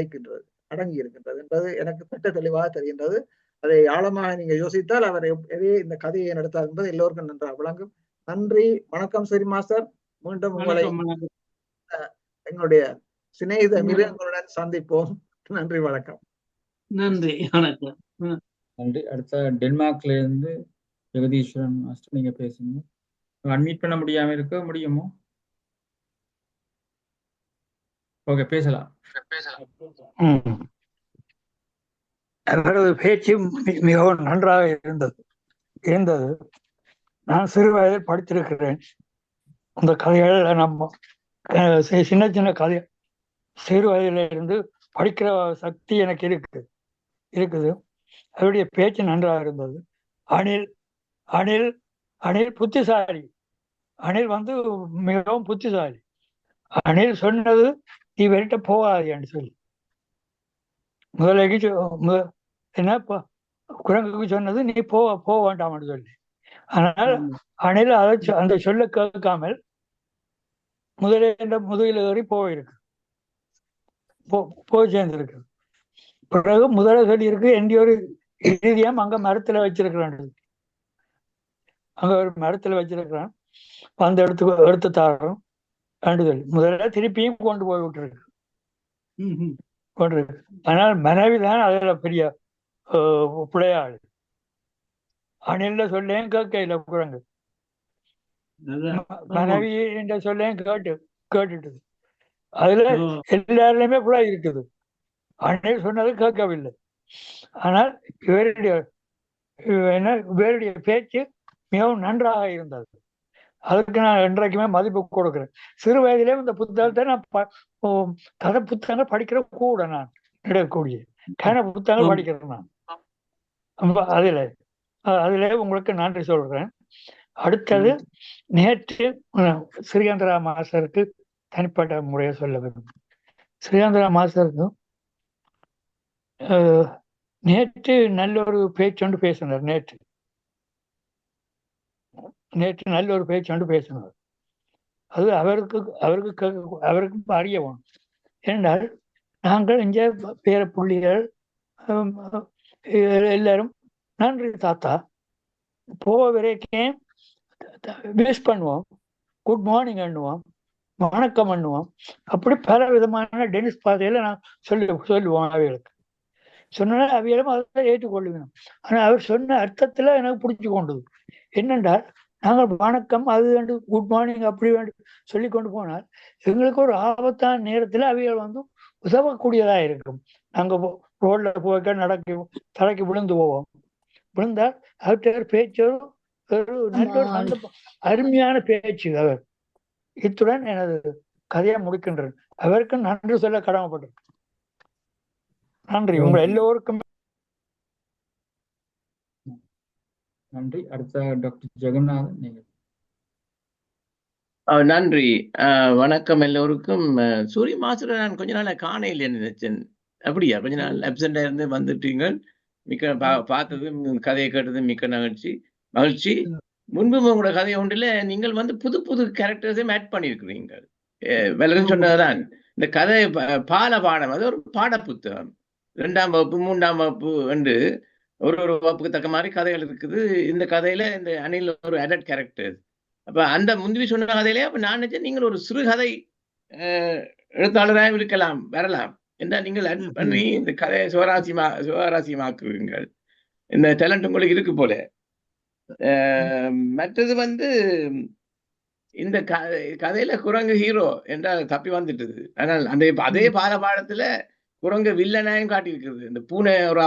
அடங்கி இருக்கின்றது என்பது எனக்கு திட்ட தெளிவாக தெரிகின்றது. அதை ஆழமாக நீங்க யோசித்தால் அவர் இந்த கதையை நடத்தார் என்பது எல்லோருக்கும் நன்றாக விளங்கும். நன்றி. வணக்கம் சூரிய மாஸ்டர். மீண்டும் உங்களை எங்களுடைய சிநேகித மிருகங்களுடன் சந்திப்போம். நன்றி, வணக்கம். நன்றி, வணக்கம். நன்றி. அடுத்த டென்மார்க்ல இருந்து ஜெகதீஸ்வரன் மாஸ்டர், நீங்க பேசுங்க. அன்மியூட் பண்ண முடியுமோ? ஓகே, பேசலாம். அவரது பேச்சு மிகவும் நன்றாக இருந்தது. நான் சிறு வயதில் படித்திருக்கிறேன். அந்த கதைகள் நம்ம சின்ன சின்ன கதை சிறு வயதில இருந்து படிக்கிற சக்தி எனக்கு இருக்குது. அவருடைய பேச்சு நன்றாக இருந்தது. அணில் அணில் அணில் புத்திசாலி. அணில் மிகவும் புத்திசாலி. அணில் சொன்னது நீ வெறிட்ட போகாது என்று சொல்லி முதலைக்கு என்ன குரங்குக்கு சொன்னது நீ போக வேண்டாம்னு சொல்லி. ஆனால் அணில் அந்த சொல்ல கேட்காமல் முதுகில் ஏறி போய் சேர்ந்திருக்கு. பிறகு முதல சொல்லி இருக்கு என்னுடைய ஒரு இறுதியம் அங்க மரத்துல வச்சிருக்கிறான். அங்க ஒரு மரத்துல வச்சிருக்கிறான், வந்து எடுத்து தாரோம் சொல்லி முதல்ல திருப்பியும் கொண்டு போய் விட்டுருக்கு. ஆனால் மனைவி தான் அதுல பெரிய பிள்ளையாள். அணில்ல சொல்லேன் கேட்கல குரங்கு, மனைவி என்ற சொல்லேன் கேட்டுட்டு அதுல எல்லாருமே கூட இருக்குது. அணில் சொன்னது கேட்கவில்லை. ஆனால் இவருடைய பேச்சு மிகவும் நன்றாக இருந்தது. அதுக்கு நான் என்றைக்குமே மதிப்பு கொடுக்கிறேன். சிறு வயதிலே இந்த புத்தகத்தை நான் கதை புத்தகங்கள் படிக்கிற கூட நான் இடக்கூடிய கன புத்தகங்கள் படிக்கிறேன் நான். அதிலே உங்களுக்கு நன்றி சொல்றேன். அடுத்தது நேற்று ஸ்ரீகாந்தரா மாஸ்டருக்கு தனிப்பட்ட முறையை சொல்ல வேண்டும். ஸ்ரீகாந்தரா மாஸ்டருக்கு நேற்று நல்ல ஒரு பேச்சொண்டு பேசினார். நேற்று நல்ல ஒரு பேச்சொண்டு பேசினார். அது அவருக்கு அறியவும். ஏனென்றால் நாங்கள் இங்கே பேர புள்ளிகள் எல்லாரும் நன்றி தாத்தா போக வரைக்கும் விஷ் பண்ணுவோம், குட் மார்னிங் பண்ணுவோம், வணக்கம் பண்ணுவோம். அப்படி பல விதமான டென்னிஸ் பாதையில நான் சொல்லுவோம். அவைகளுக்கு சொன்னா அவையிலும் அதை ஏற்றுக்கொள்ளுவேன். ஆனால் அவர் சொன்ன அர்த்தத்துல எனக்கு பிடிச்சி கொண்டது என்னென்றால், நாங்கள் வணக்கம் அது வேண்டும் குட் மார்னிங் அப்படி வேண்டும் சொல்லி கொண்டு போனால் எங்களுக்கு ஒரு ஆபத்தான நேரத்தில் அவைகள் உதவக்கூடியதா இருக்கும். நாங்கள் ரோட்ல போய்க்க தலைக்கு விழுந்து போவோம். விழுந்தால் அவற்றை பேச்சு ஒரு நல்ல அருமையான பேச்சு அவர். இத்துடன் எனது கதையை முடிக்கின்றேன். அவருக்கு நன்றி சொல்ல கடமைப்பட்டேன். நன்றி உங்கள் எல்லோருக்கும் நன்றி. அடுத்த டாக்டர் ஜெகநாதன் நீங்க. நன்றி. வணக்கம் எல்லோருக்கும். சூரிய மாஸ்டர் நான் கொஞ்ச நாள் காண இல்லைன்னு நினைச்சேன். அப்படியா? கொஞ்ச நாள் அப்சென்டா இருந்து வந்துட்டீங்க. மிக்க பார்த்தது கதையை கேட்டது மிக்க மகிழ்ச்சி. முன்பு உங்களோட கதை ஒன்றில் நீங்கள் புது புது கேரக்டர்ஸையும் ஆட் பண்ணியிருக்கிறீங்க. வெள்ளம் சொன்னதுதான் இந்த கதை பாடம். அது ஒரு பாட புத்தகம். 2ஆம் வகுப்பு 3ஆம் வகுப்பு என்று ஒரு வகுப்புக்கு தக்க மாதிரி கதைகள் இருக்குது. இந்த கதையில இந்த அணில் ஒரு அடல்ட் கேரக்டர். அப்ப அந்த முந்தி சொன்ன கதையிலே அப்ப நான் நினைச்சேன் நீங்கள் ஒரு சிறுகதை எழுத்தாளராக வரலாம் என்றால் நீங்கள் ஆட் பண்ணி இந்த கதையை சுவாரஸ்யமாக்குவீங்கள். இந்த டேலண்ட் உங்களுக்கு இருக்கு போல. மற்றது இந்த கதையில குரங்கு ஹீரோ என்றால் தப்பி வந்துட்டுது. ஆனால் அதே பாடத்துல குரங்கு வில்லனாயும் காட்டியிருக்கிறது. இந்த பூனை ஒரு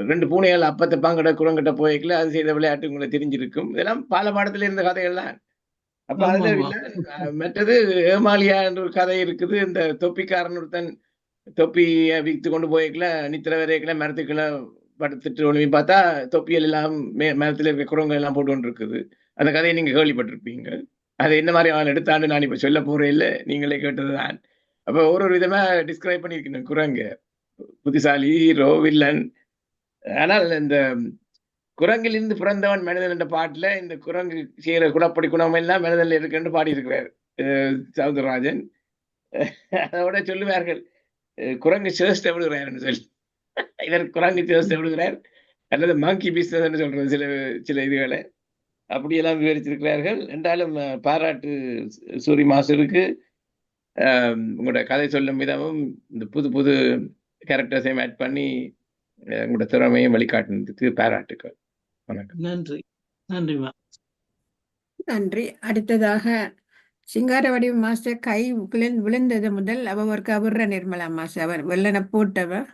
2 பூனைகள் அப்பத்தை பாங்கிட்ட குரங்கிட்ட போய்க்கல அது செய்த விளையாட்டு உங்களுக்கு தெரிஞ்சிருக்கும். இதெல்லாம் பாடத்துல இருந்த கதைகள் தான். அப்ப அதுல வில்லன். மற்றது ஏமாலியா என்ற ஒரு கதை இருக்குது. இந்த தொப்பிக்காரன் ஒருத்தன் தொப்பியை வித்து கொண்டு போய்க்கல நித்திர வரைக்கல மரத்துக்குள்ள படுத்துட்டு ஒழுங்கி பார்த்தா தொப்பியல் எல்லாம் மரத்துல இருக்க குரங்கு எல்லாம் போட்டு கொண்டு இருக்குது. அந்த கதையை நீங்க கேள்விப்பட்டிருப்பீங்க. அதை என்ன மாதிரி அவன் எடுத்தான்னு நான் இப்ப சொல்ல போறேன் இல்லை, நீங்களே கேட்டதுதான். அப்ப ஒரு விதமா டிஸ்கிரைப் பண்ணியிருக்கணும் குரங்கு. புத்திசாலி, ஹீரோ, வில்லன். ஆனால் இந்த குரங்கிலிருந்து பிறந்தவன் மனிதன் என்ற பாட்டுல இந்த குரங்கு செய்யற குணப்படி குணம் எல்லாம் மனிதன்ல இருக்குன்னு பாடியிருக்கிறார் சவுந்தரராஜன். அதோட சொல்லுவார்கள் குரங்கு சேஷ்ட விடுகிறார்னு சொல்லி. இவர் குரங்கு சேஷ்ட விடுகிறார் அல்லது மங்கி பிஸ்னஸ் சொல்றது சில இதுகளை அப்படியெல்லாம் விவரிச்சிருக்கிறார்கள். என்றாலும் பாராட்டு சூரிய மாஸ்டருக்கு. உங்களோட கதை சொல்லும் விதமும் இந்த புது புது கேரக்டர்ஸையும் ஆட் பண்ணி உங்களோட திறமையும் வழிகாட்டினதுக்கு பாராட்டுக்கள். வணக்கம். நன்றி. அடுத்ததாக சிங்காரவடி மாஸ்டர் கை விழுந்தது முதல் அவருக்கு அவர்ற நிர்மலா மாஸ்டர் அவர் வெள்ளன போட்டவர்.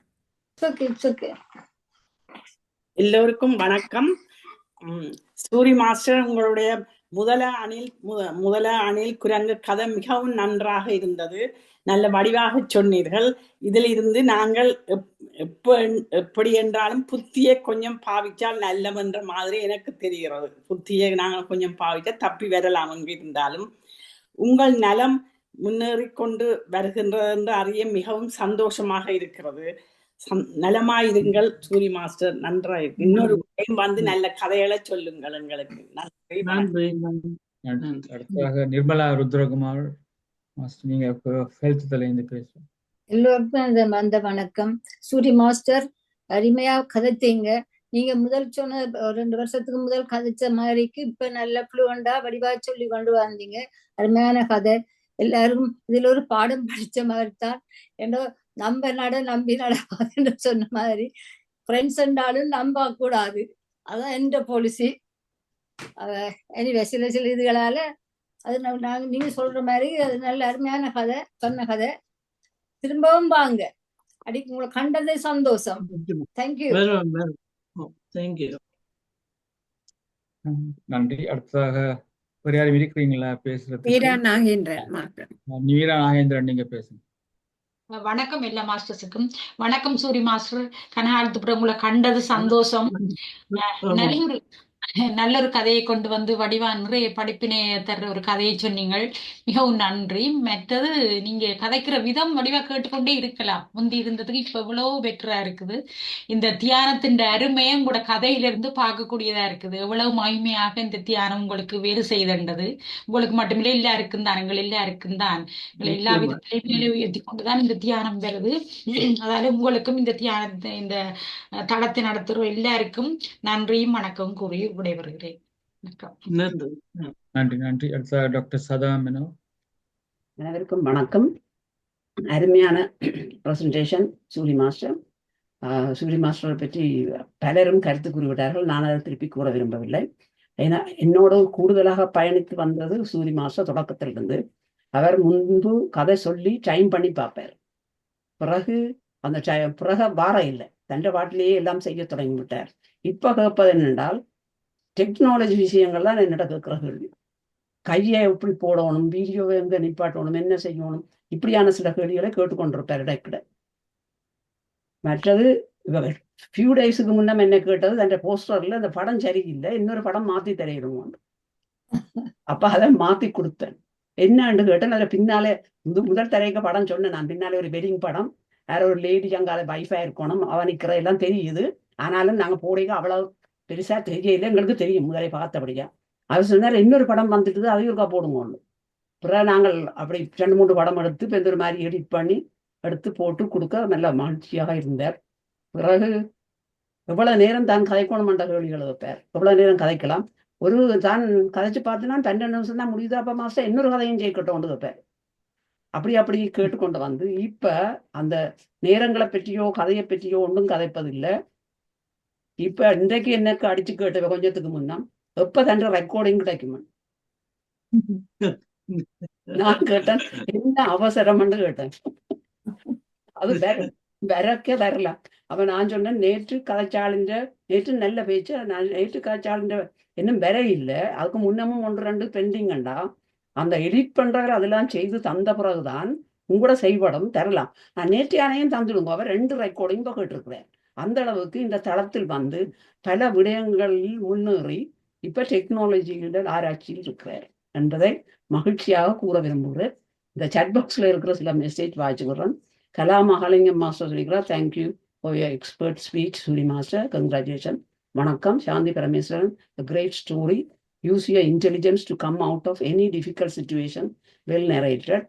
எல்லோருக்கும் வணக்கம். சூரி மாஸ்டர், உங்களுடைய முதல அணில் குரங்கு கதை மிகவும் நன்றாக இருந்தது. நல்ல வடிவாக சொன்னீர்கள். இதில் இருந்து நாங்கள் எப்படி என்றாலும் புத்தியை கொஞ்சம் பாவிச்சால் நல்லவென்ற மாதிரி எனக்கு தெரிகிறது. புத்தியை நாங்கள் கொஞ்சம் பாவிச்சா தப்பி வரலாம் அங்கு இருந்தாலும். உங்கள் நலம் முன்னேறிக்கொண்டு வருகின்றது என்று அறிய மிகவும் சந்தோஷமாக இருக்கிறது. நலமாயிருங்கள் சூரி மாஸ்டர். நன்றாக இன்னொரு டைம் வந்து நல்ல கதைகளை சொல்லுங்கள் எங்களுக்கு. நன்றி. அடுத்ததாக நிர்மலா ருத்ரகுமார் மாஸ்டர், நீங்க ஹெல்த் தலைந்து பேசுவோம். எல்லோருக்கும் அந்த வணக்கம். சூரி மாஸ்டர் அருமையா கதைத்தீங்க. நீங்க முதல் சொன்ன 2 வருஷத்துக்கு முதல் கதைச்ச மாதிரிக்கு இப்ப நல்ல ஃப்ளூவண்டா வடிவா சொல்லி கொண்டு வந்தீங்க. அருமையான கதை. எல்லாரும் இதுல ஒரு பாடம் படிச்ச மாதிரி தான். ஏன்னா நம்பி நடவாதுன்னு சொன்ன மாதிரி ஃப்ரெண்ட்ஸ் என்றாலும் நம்ப கூடாது. அதான் எந்த பாலிசி. எனிவே சில இதுகளால அது நீங்க சொல்ற மாதிரி அது நல்ல அருமையான கதை, சொன்ன கதை. திரும்பவும் வாங்க. அடிக்கு உங்களை கண்டதே சந்தோஷம். தேங்க்யூ. நன்றி. அடுத்ததாக ஒரு யாரும் இருக்கிறீங்களா பேசுறது? மீரா நாகேந்திரன். மீரா நாகேந்திரன், நீங்க பேசுங்க. வணக்கம் எல்லா மாஸ்டர்ஸுக்கும். வணக்கம் சூரி மாஸ்டர். கனகாலத்துப்புறம் உங்களை கண்டது சந்தோஷம். நல்ல ஒரு கதையை கொண்டு வந்து வடிவா நிறைய படிப்பினை தர்ற ஒரு கதையை சொன்னீங்கள். மிகவும் நன்றி. மற்றது நீங்க கதைக்கிற விதம் வடிவா கேட்டுக்கொண்டே இருக்கலாம். முந்தி இருந்ததுக்கு இப்ப எவ்வளவு பெட்டரா இருக்குது. இந்த தியானத்தின் அருமையை உங்களோட கதையிலிருந்து பார்க்கக்கூடியதா இருக்குது. எவ்வளவு மகிமையாக இந்த தியானம் உங்களுக்கு வேறு செய்தது. உங்களுக்கு மட்டுமில்லை, எல்லாருக்கும் தான், எங்கள் எல்லாருக்கும் தான், எல்லா விதத்திலையும் மேலே உயர்த்தி கொண்டுதான் இந்த தியானம் வருது. அதால உங்களுக்கும் இந்த தியானத்தை இந்த தளத்தை நடத்துற எல்லாருக்கும் நன்றியும் வணக்கம் கூறி விடைபெறுகிறேன். நன்றி. நன்றி. அடுத்த டாக்டர் சதா மேனோ. அனைவருக்கும் வணக்கம். அருமையான பிரசன்டேஷன் சூரி மாஸ்டர். சூரி மாஸ்டரை பற்றி பலரும் கருத்து கூறிவிட்டார்கள். நான் அதை திருப்பி கூற விரும்பவில்லை. ஏன்னா என்னோட கூடுதலாக பயணித்து வந்தது சூரி மாஸ்டர் தொடக்கத்திலிருந்து. அவர் முன்பு கதை சொல்லி டைம் பண்ணி பார்ப்பார். பிறகு அந்த பிறகு வார இல்லை, தண்டை பாட்டிலேயே எல்லாம் செய்ய தொடங்கி விட்டார். இப்ப கேட்பது என்னென்றால் டெக்னாலஜி விஷயங்கள்லாம் என்னோட கேட்கிற கேள்வி. கையை எப்படி போடணும், வீடியோவை எங்க நிப்பாட்டணும், என்ன செய்யணும், இப்படியான சில கேள்விகளை கேட்டுக்கொண்டிருப்பார் இடைக்கிட. மற்றது ஃபியூ டேஸுக்கு முன்னம் என்ன கேட்டது, அந்த போஸ்டர்ல அந்த படம் சரியில்லை, இன்னொரு படம் மாத்தி தரையிடுவோம். அப்ப அதை மாத்தி கொடுத்தேன். என்னன்னு கேட்டேன். அதில் பின்னாலே முதல் தரைக்க படம் சொன்னேன் நான். பின்னாலே ஒரு வெட்டிங் படம், வேற ஒரு லேடி அங்கால வைஃபா இருக்கணும், அவனுக்கிற எல்லாம் தெரியுது. ஆனாலும் நாங்க போடுங்க அவ்வளவு பெருசா தெரியல, எங்களுக்கு தெரியும் முதலே பார்த்தபடியா. அவர் சொன்னார் இன்னொரு படம் வந்துட்டு அதையும் இருக்கா போடுங்க. பிறகு நாங்கள் அப்படி 2-3 படம் எடுத்து இப்போ இந்த ஒரு மாதிரி எடிட் பண்ணி எடுத்து போட்டு கொடுக்க நல்ல மகிழ்ச்சியாக இருந்தார். பிறகு எவ்வளவு நேரம் தான் கதைக்கணும் என்ற கேள்விகள் வைப்பார். எவ்வளவு நேரம் கதைக்கலாம், ஒரு தான் கதைச்சு பார்த்துனா 12 நிமிஷம் தான் முடியுது, அப்ப மாஸ்டர் இன்னொரு கதையும் ஜெயிக்கட்டும் வைப்பார். அப்படி கேட்டுக்கொண்டு வந்து இப்ப அந்த நேரங்களை பற்றியோ கதையை பற்றியோ ஒன்றும் கதைப்பதில்லை. இப்ப இன்றைக்கு எனக்கு அடிச்சு கேட்டவ கொஞ்சத்துக்கு முன்னாம் எப்ப தண்ட ரெக்கார்டிங் கிடைக்குமா நான் கேட்டேன். என்ன அவசரம்னு கேட்டேன். அது வரலாம். அப்ப நான் சொன்னேன் நேற்று கதைச்சாளின்ற, நேற்று நல்ல பேச்சு, நேற்று கதைச்சாளின்ற இன்னும் வர இல்லை, அதுக்கு முன்னமும் 1-2 பெண்டிங்கண்டா அந்த எடிட் பண்றாரு அதெல்லாம் செய்து தந்த பிறகுதான் உங்களோட செய்படம் தரலாம். நான் நேற்று யானையும் தந்துடுங்க. அவர் 2 ரெக்கார்டிங் கேட்டிருக்கிறேன். அந்த அளவுக்கு இந்த தளத்தில் வந்து பல விடயங்களில் முன்னேறி இப்ப டெக்னாலஜியில் ஆராய்ச்சியில் இருக்கிறார் என்பதை மகிழ்ச்சியாக கூற விரும்புகிறேன். இந்த சாட் பாக்ஸ்ல இருக்கிற சில மெசேஜ் வாசிக்கிறேன். கலாமகாலிங்கம் மாஸ்டர் சொல்லிக்கிறார், thank you for your expert speech Suri master, congratulation. வணக்கம். Shanti Parameswaran, great story, use your intelligence to come out of any difficult situation, well narrated.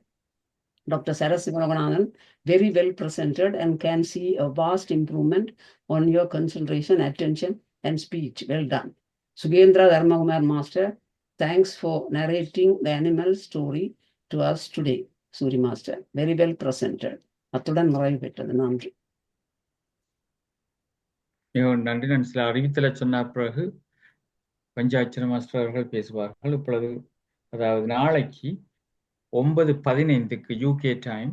Dr. Saras Sivanathan, very well presented and can see a vast improvement on your concentration, attention and speech. Well done. Sugendra Dharmakumar Master, thanks for narrating the animal story to us today. Suri Master, very well presented. அத்துடன் நிறைவு பெற்றது. நன்றி. நன்றி. நான் சில அறிவித்தலை சொன்ன பிறகு பஞ்சாட்சர மாஸ்டர் அவர்கள் பேசுவார்கள். இப்பொழுது அதாவது நாளைக்கு 9:15 யூகே டைம்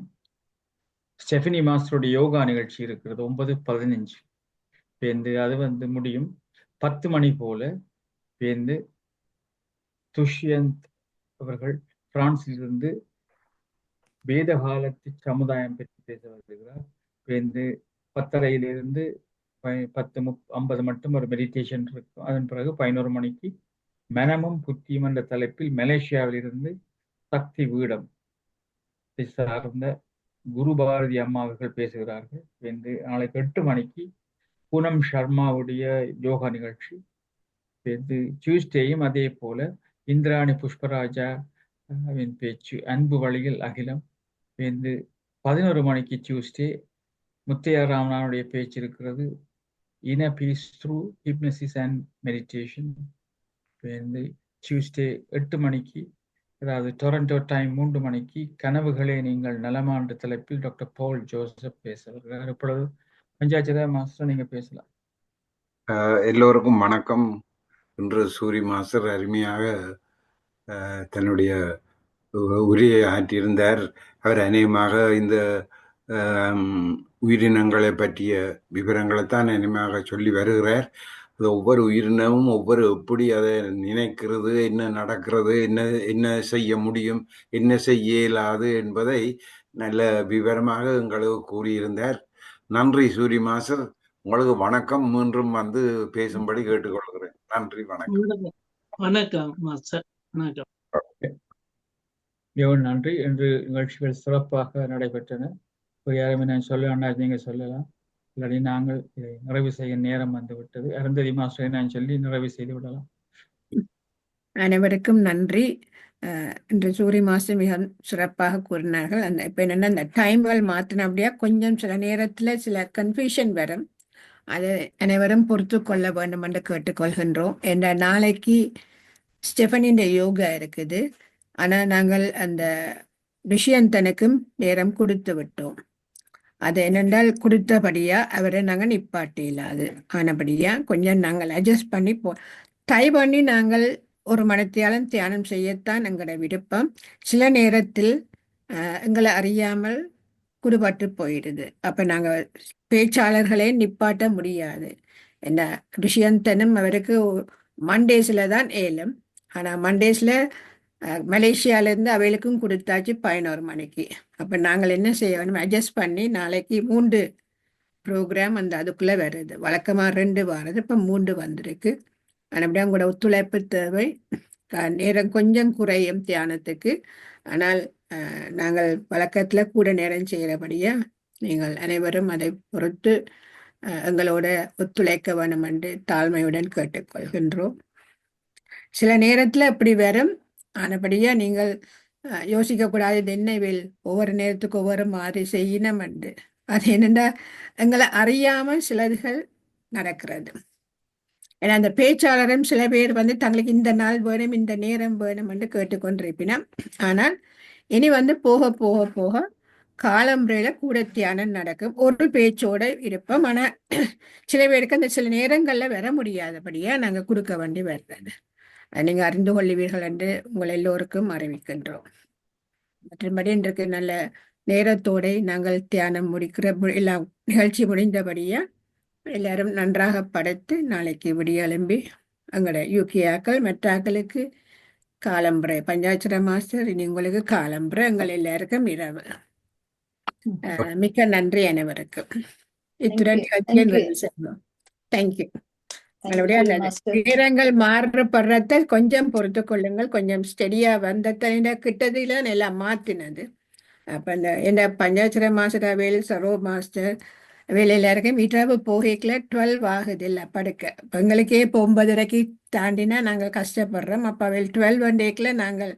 ஸ்டெஃபனி மாஸ்டருடைய யோகா நிகழ்ச்சி இருக்கிறது. 9:15 பேருந்து அது வந்து முடியும் 10 மணி போல. பேருந்து துஷ்யந்த் அவர்கள் பிரான்சிலிருந்து வேத காலத்து சமுதாயம் பற்றி பேச வருகிறார். பேருந்து 10:30 10:50 மட்டும் ஒரு மெடிடேஷன் இருக்கும். அதன் பிறகு 11 மணிக்கு மனமும் புத்தியும் என்ற தலைப்பில் மலேசியாவில் இருந்து சக்தி வீடம் சார்ந்த குரு பாரதி அம்மா அவர்கள் பேசுகிறார்கள். என்று நாளைக்கு 8 மணிக்கு பூனம் சர்மாவுடைய யோகா நிகழ்ச்சி. டியூஸ்டேயும் அதே போல இந்திராணி புஷ்பராஜா பேச்சு அன்பு வழியில் அகிலம். 11 மணிக்கு டியூஸ்டே முத்தையா ராமனாவுடைய பேச்சு இருக்கிறது. Inner peace through hypnosis and meditation. Tuesday 8 மணிக்கு, அதாவது டொரண்டோ டைம் 3 மணிக்கு கனவுகளே நீங்கள் நலமாண்டு தலைப்பில் டாக்டர் பால் ஜோசப் பேச வருகிறார். இப்பொழுது பஞ்சாயத்து மாஸ்டர் நீங்க பேசலாம். எல்லோருக்கும் வணக்கம். இன்று சூரி மாஸ்டர் அருமையாக தன்னுடைய உரையை ஆற்றியிருந்தார். அவர் அநேகமாக இந்த உயிரினங்களை பற்றிய விவரங்களைத்தான் அநேகமாக சொல்லி வருகிறார். அது ஒவ்வொரு உயிரினமும் ஒவ்வொரு எப்படி அதை நினைக்கிறது, என்ன நடக்கிறது, என்ன செய்ய முடியும், என்ன செய்ய இயலாது என்பதை நல்ல விவரமாக எங்களுக்கு கூறியிருந்தார். நன்றி சூரி மாஸ்டர். உங்களுக்கு வணக்கம். மீண்டும் வந்து பேசும்படி கேட்டுக்கொள்கிறேன். நன்றி, வணக்கம். வணக்கம் மாஸ்டர். வணக்கம். மிகவும் நன்றி. இன்று நிகழ்ச்சிகள் சிறப்பாக நடைபெற்றன. யாருமே நான் சொல்ல நீங்க சொல்லலாம், இல்லாட்டி நாங்கள் இதை நிறைவு செய்ய நேரம் வந்து விட்டது. அருந்ததி மாஸ்டரை நான் சொல்லி நிறைவு செய்து விடலாம். அனைவருக்கும் நன்றி. இன்று சூரி மாஸ்டர் மிக சிறப்பாக கூறினார்கள். இப்போ என்னென்னா அந்த டைம்கள் மாற்றினபடியா கொஞ்சம் சில நேரத்தில் சில கன்ஃபியூஷன் வரும். அது அனைவரும் பொறுத்து கொள்ள வேண்டும் என்று கேட்டுக்கொள்கின்றோம். என்ற நாளைக்கு ஸ்டெஃபனின் யோகா இருக்குது. ஆனால் நாங்கள் அந்த துஷ்யந்தனுக்கும் நேரம் கொடுத்து விட்டோம். அது என்னென்றால் கொடுத்தபடியா அவரை நாங்கள் நிப்பாட்டி இல்லாது ஆனபடியா கொஞ்சம் நாங்கள் அட்ஜஸ்ட் பண்ணி ட்ரை பண்ணி நாங்கள் ஒரு மனத்தியாலும் தியானம் செய்யத்தான் எங்களோட விருப்பம். சில நேரத்தில் எங்களை அறியாமல் குடுபட்டு போயிடுது. அப்போ நாங்கள் பேச்சாளர்களே நிப்பாட்ட முடியாது. என்ன துஷ்யந்தனும் அவருக்கு மண்டேஸில் தான் ஏலம். ஆனால் மண்டேஸில் மலேசியாவிலேருந்து அவைகளுக்கும் கொடுத்தாச்சு 11 மணிக்கு. அப்போ நாங்கள் என்ன செய்ய வேணும், அட்ஜஸ்ட் பண்ணி நாளைக்கு 3 ப்ரோக்ராம் அந்த அதுக்குள்ளே வருது. வழக்கமாக 2 வாரது, இப்போ 3 வந்திருக்கு. அப்படியே உங்களோட ஒத்துழைப்பு தேவை. நேரம் கொஞ்சம் குறையும் தியானத்துக்கு. ஆனால் நாங்கள் வழக்கத்தில் கூட நேரம் செய்கிறபடியா நீங்கள் அனைவரும் அதை பொறுத்து எங்களோட ஒத்துழைக்க வேணும் என்று தாழ்மையுடன் கேட்டுக்கொள்கின்றோம். சில நேரத்தில் இப்படி வரும். ஆனபடியா நீங்கள் யோசிக்கக்கூடாது, இது என்னவில் ஒவ்வொரு நேரத்துக்கு ஒவ்வொரு மாதிரி செய்யணும் என்று. அது என்னென்னா எங்களை அறியாமல் சிலர்கள் நடக்கிறது. ஏன்னா அந்த பேச்சாளரும் சில பேர் வந்து தங்களுக்கு இந்த நாள் வேணும், இந்த நேரம் வேணும் என்று கேட்டுக்கொண்டிருப்பினோம். ஆனால் இனி வந்து போக போக போக காலம்பரையில் கூட தியானம் நடக்கும். ஒரு பேச்சோட இருப்போம். ஆனால் சில பேருக்கு அந்த சில நேரங்களில் வர முடியாதபடியா நாங்கள் கொடுக்க வேண்டி வருகிறது. நீங்கள் அறிந்து கொள்ளுவீர்கள் என்று உங்கள் எல்லோருக்கும் அறிவிக்கின்றோம். மற்றபடி இன்றைக்கு நல்ல நேரத்தோடு நாங்கள் தியானம் முடிக்கிற எல்லா நிகழ்ச்சி முடிந்தபடியா எல்லாரும் நன்றாக படைத்து நாளைக்கு விடிய எழும்பி எங்களோட யூகேயாக்கள் மற்ற ஆக்களுக்கு காலம்புரை. பஞ்சாட்சர மாஸ்டர் இனி உங்களுக்கு காலம்புரை, எங்கள் எல்லாருக்கும் இரவு. மிக்க நன்றி அனைவருக்கும். இத்துடன் நிகழ்ச்சியை தேங்க்யூ. நல்லபடியா நேரங்கள் மாறுபடுறத கொஞ்சம் பொறுத்து கொள்ளுங்கள். கொஞ்சம் ஸ்டெடியா வந்த கிட்டதில எல்லாம் மாத்தினது. அப்ப இந்த பஞ்சாட்சர மாஸ்டர் வேல் சரோ மாஸ்டர் வேலையில இருக்கேன். இரவு போகைக்குள்ள 12 ஆகுது இல்லை படுக்க. எங்களுக்கே இப்போ 9:30 தாண்டினா நாங்கள் கஷ்டப்படுறோம். அப்போ அவையில் 12 நாங்கள்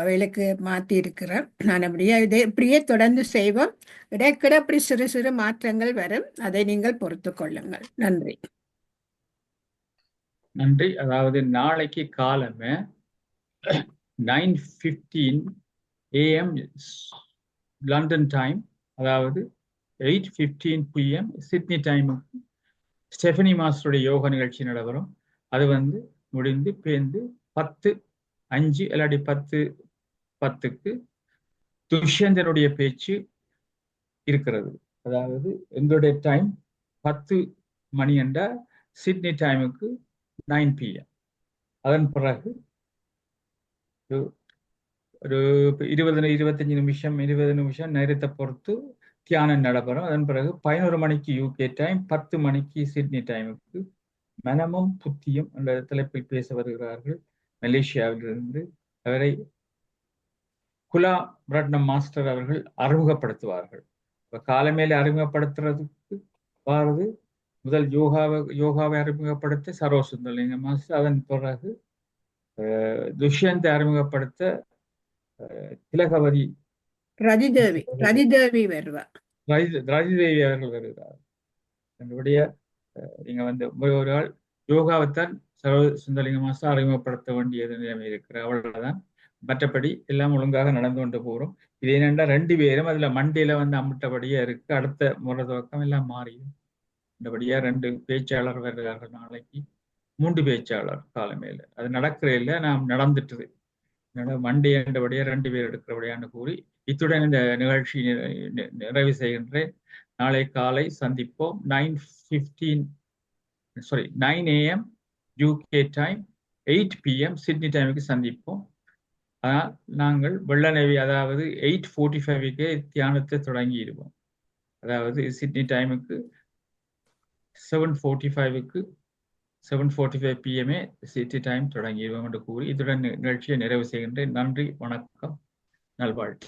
அவைகளுக்கு மாற்றி இருக்கிறோம். நான் அப்படியே இதை இப்படியே தொடர்ந்து செய்வோம். இடைக்கிட அப்படி சிறு சிறு மாற்றங்கள் வரும். அதை நீங்கள் பொறுத்து கொள்ளுங்கள். நன்றி. நன்றி. அதாவது நாளைக்கு காலமே 9:15 AM லண்டன் டைம், அதாவது 8:15 PM சிட்னி டைமுக்கு ஸ்டெஃபனி மாஸ்டருடைய யோகா நிகழ்ச்சி நடைபெறும். அது வந்து முடிந்து பேர்ந்து 10:05 இல்லாட்டி 10:10க்கு துஷ்யந்தனுடைய பேச்சு இருக்கிறது. அதாவது எங்களுடைய டைம் 10 மணி என்ற சிட்னி டைமுக்கு 9 PM. அதன் பிறகு ஒரு 25 நிமிஷம் நேரத்தை பொறுத்து தியானம் நடைபெறும். அதன் பிறகு 11 மணிக்கு UK டைம், 10 மணிக்கு சிட்னி டைமுக்கு மனமும் புத்தியும் என்ற தலைப்பில் பேச வருகிறார்கள் மலேசியாவிலிருந்து. அவரை குலா ரட்னம் மாஸ்டர் அவர்கள் அறிமுகப்படுத்துவார்கள். காலமேல அறிமுகப்படுத்துறதுக்கு வாரது முதல் யோகாவை அறிமுகப்படுத்த சரோசுந்தரலிங்க மாஸ்டர், அதன் பிறகு துஷ்யந்தை அறிமுகப்படுத்த திலகவதி ரதிதேவி வருவார். ரதிதேவி அவர்கள் வருகிறார். என்னுடைய நீங்க வந்து ஒரு ஆள் யோகாவைத்தான் சரோசுந்தரலிங்க மாஸ்டர் அறிமுகப்படுத்த வேண்டியது நிலைமை இருக்கிற, அவ்வளவுதான். மற்றபடி எல்லாம் ஒழுங்காக நடந்து கொண்டு போறோம். இது என்னென்னா 2 பேரும் அதுல மண்டியில வந்து அம்பிட்டபடியா இருக்கு. அடுத்த முறை துவக்கம் எல்லாம் மாறிடும். இந்தபடியா 2 பேச்சாளர் வருகிறார்கள். நாளைக்கு 3 பேச்சாளர் காலமேல. அது நடக்கிற இல்லை, நாம் நடந்துட்டுது. மண்டே என்றபடியா 2 பேர் எடுக்கிறபடியான்னு கூறி இத்துடன் இந்த நிகழ்ச்சி நிறைவு செய்கின்றேன். நாளை காலை சந்திப்போம். 9 AM UK time, 8 PM Sydney டைமுக்கு சந்திப்போம். ஆனால் நாங்கள் வெள்ளநேவி, அதாவது 8:45 தியானத்தை தொடங்கிடுவோம். அதாவது சிட்னி டைமுக்கு 7:45 PM சிட்டி டைம் தொடங்கிடுவோம் என்று கூறி இத்துடன் நிகழ்ச்சியை நிறைவு செய்கின்றேன். நன்றி, வணக்கம், நல்வாழ்த்து.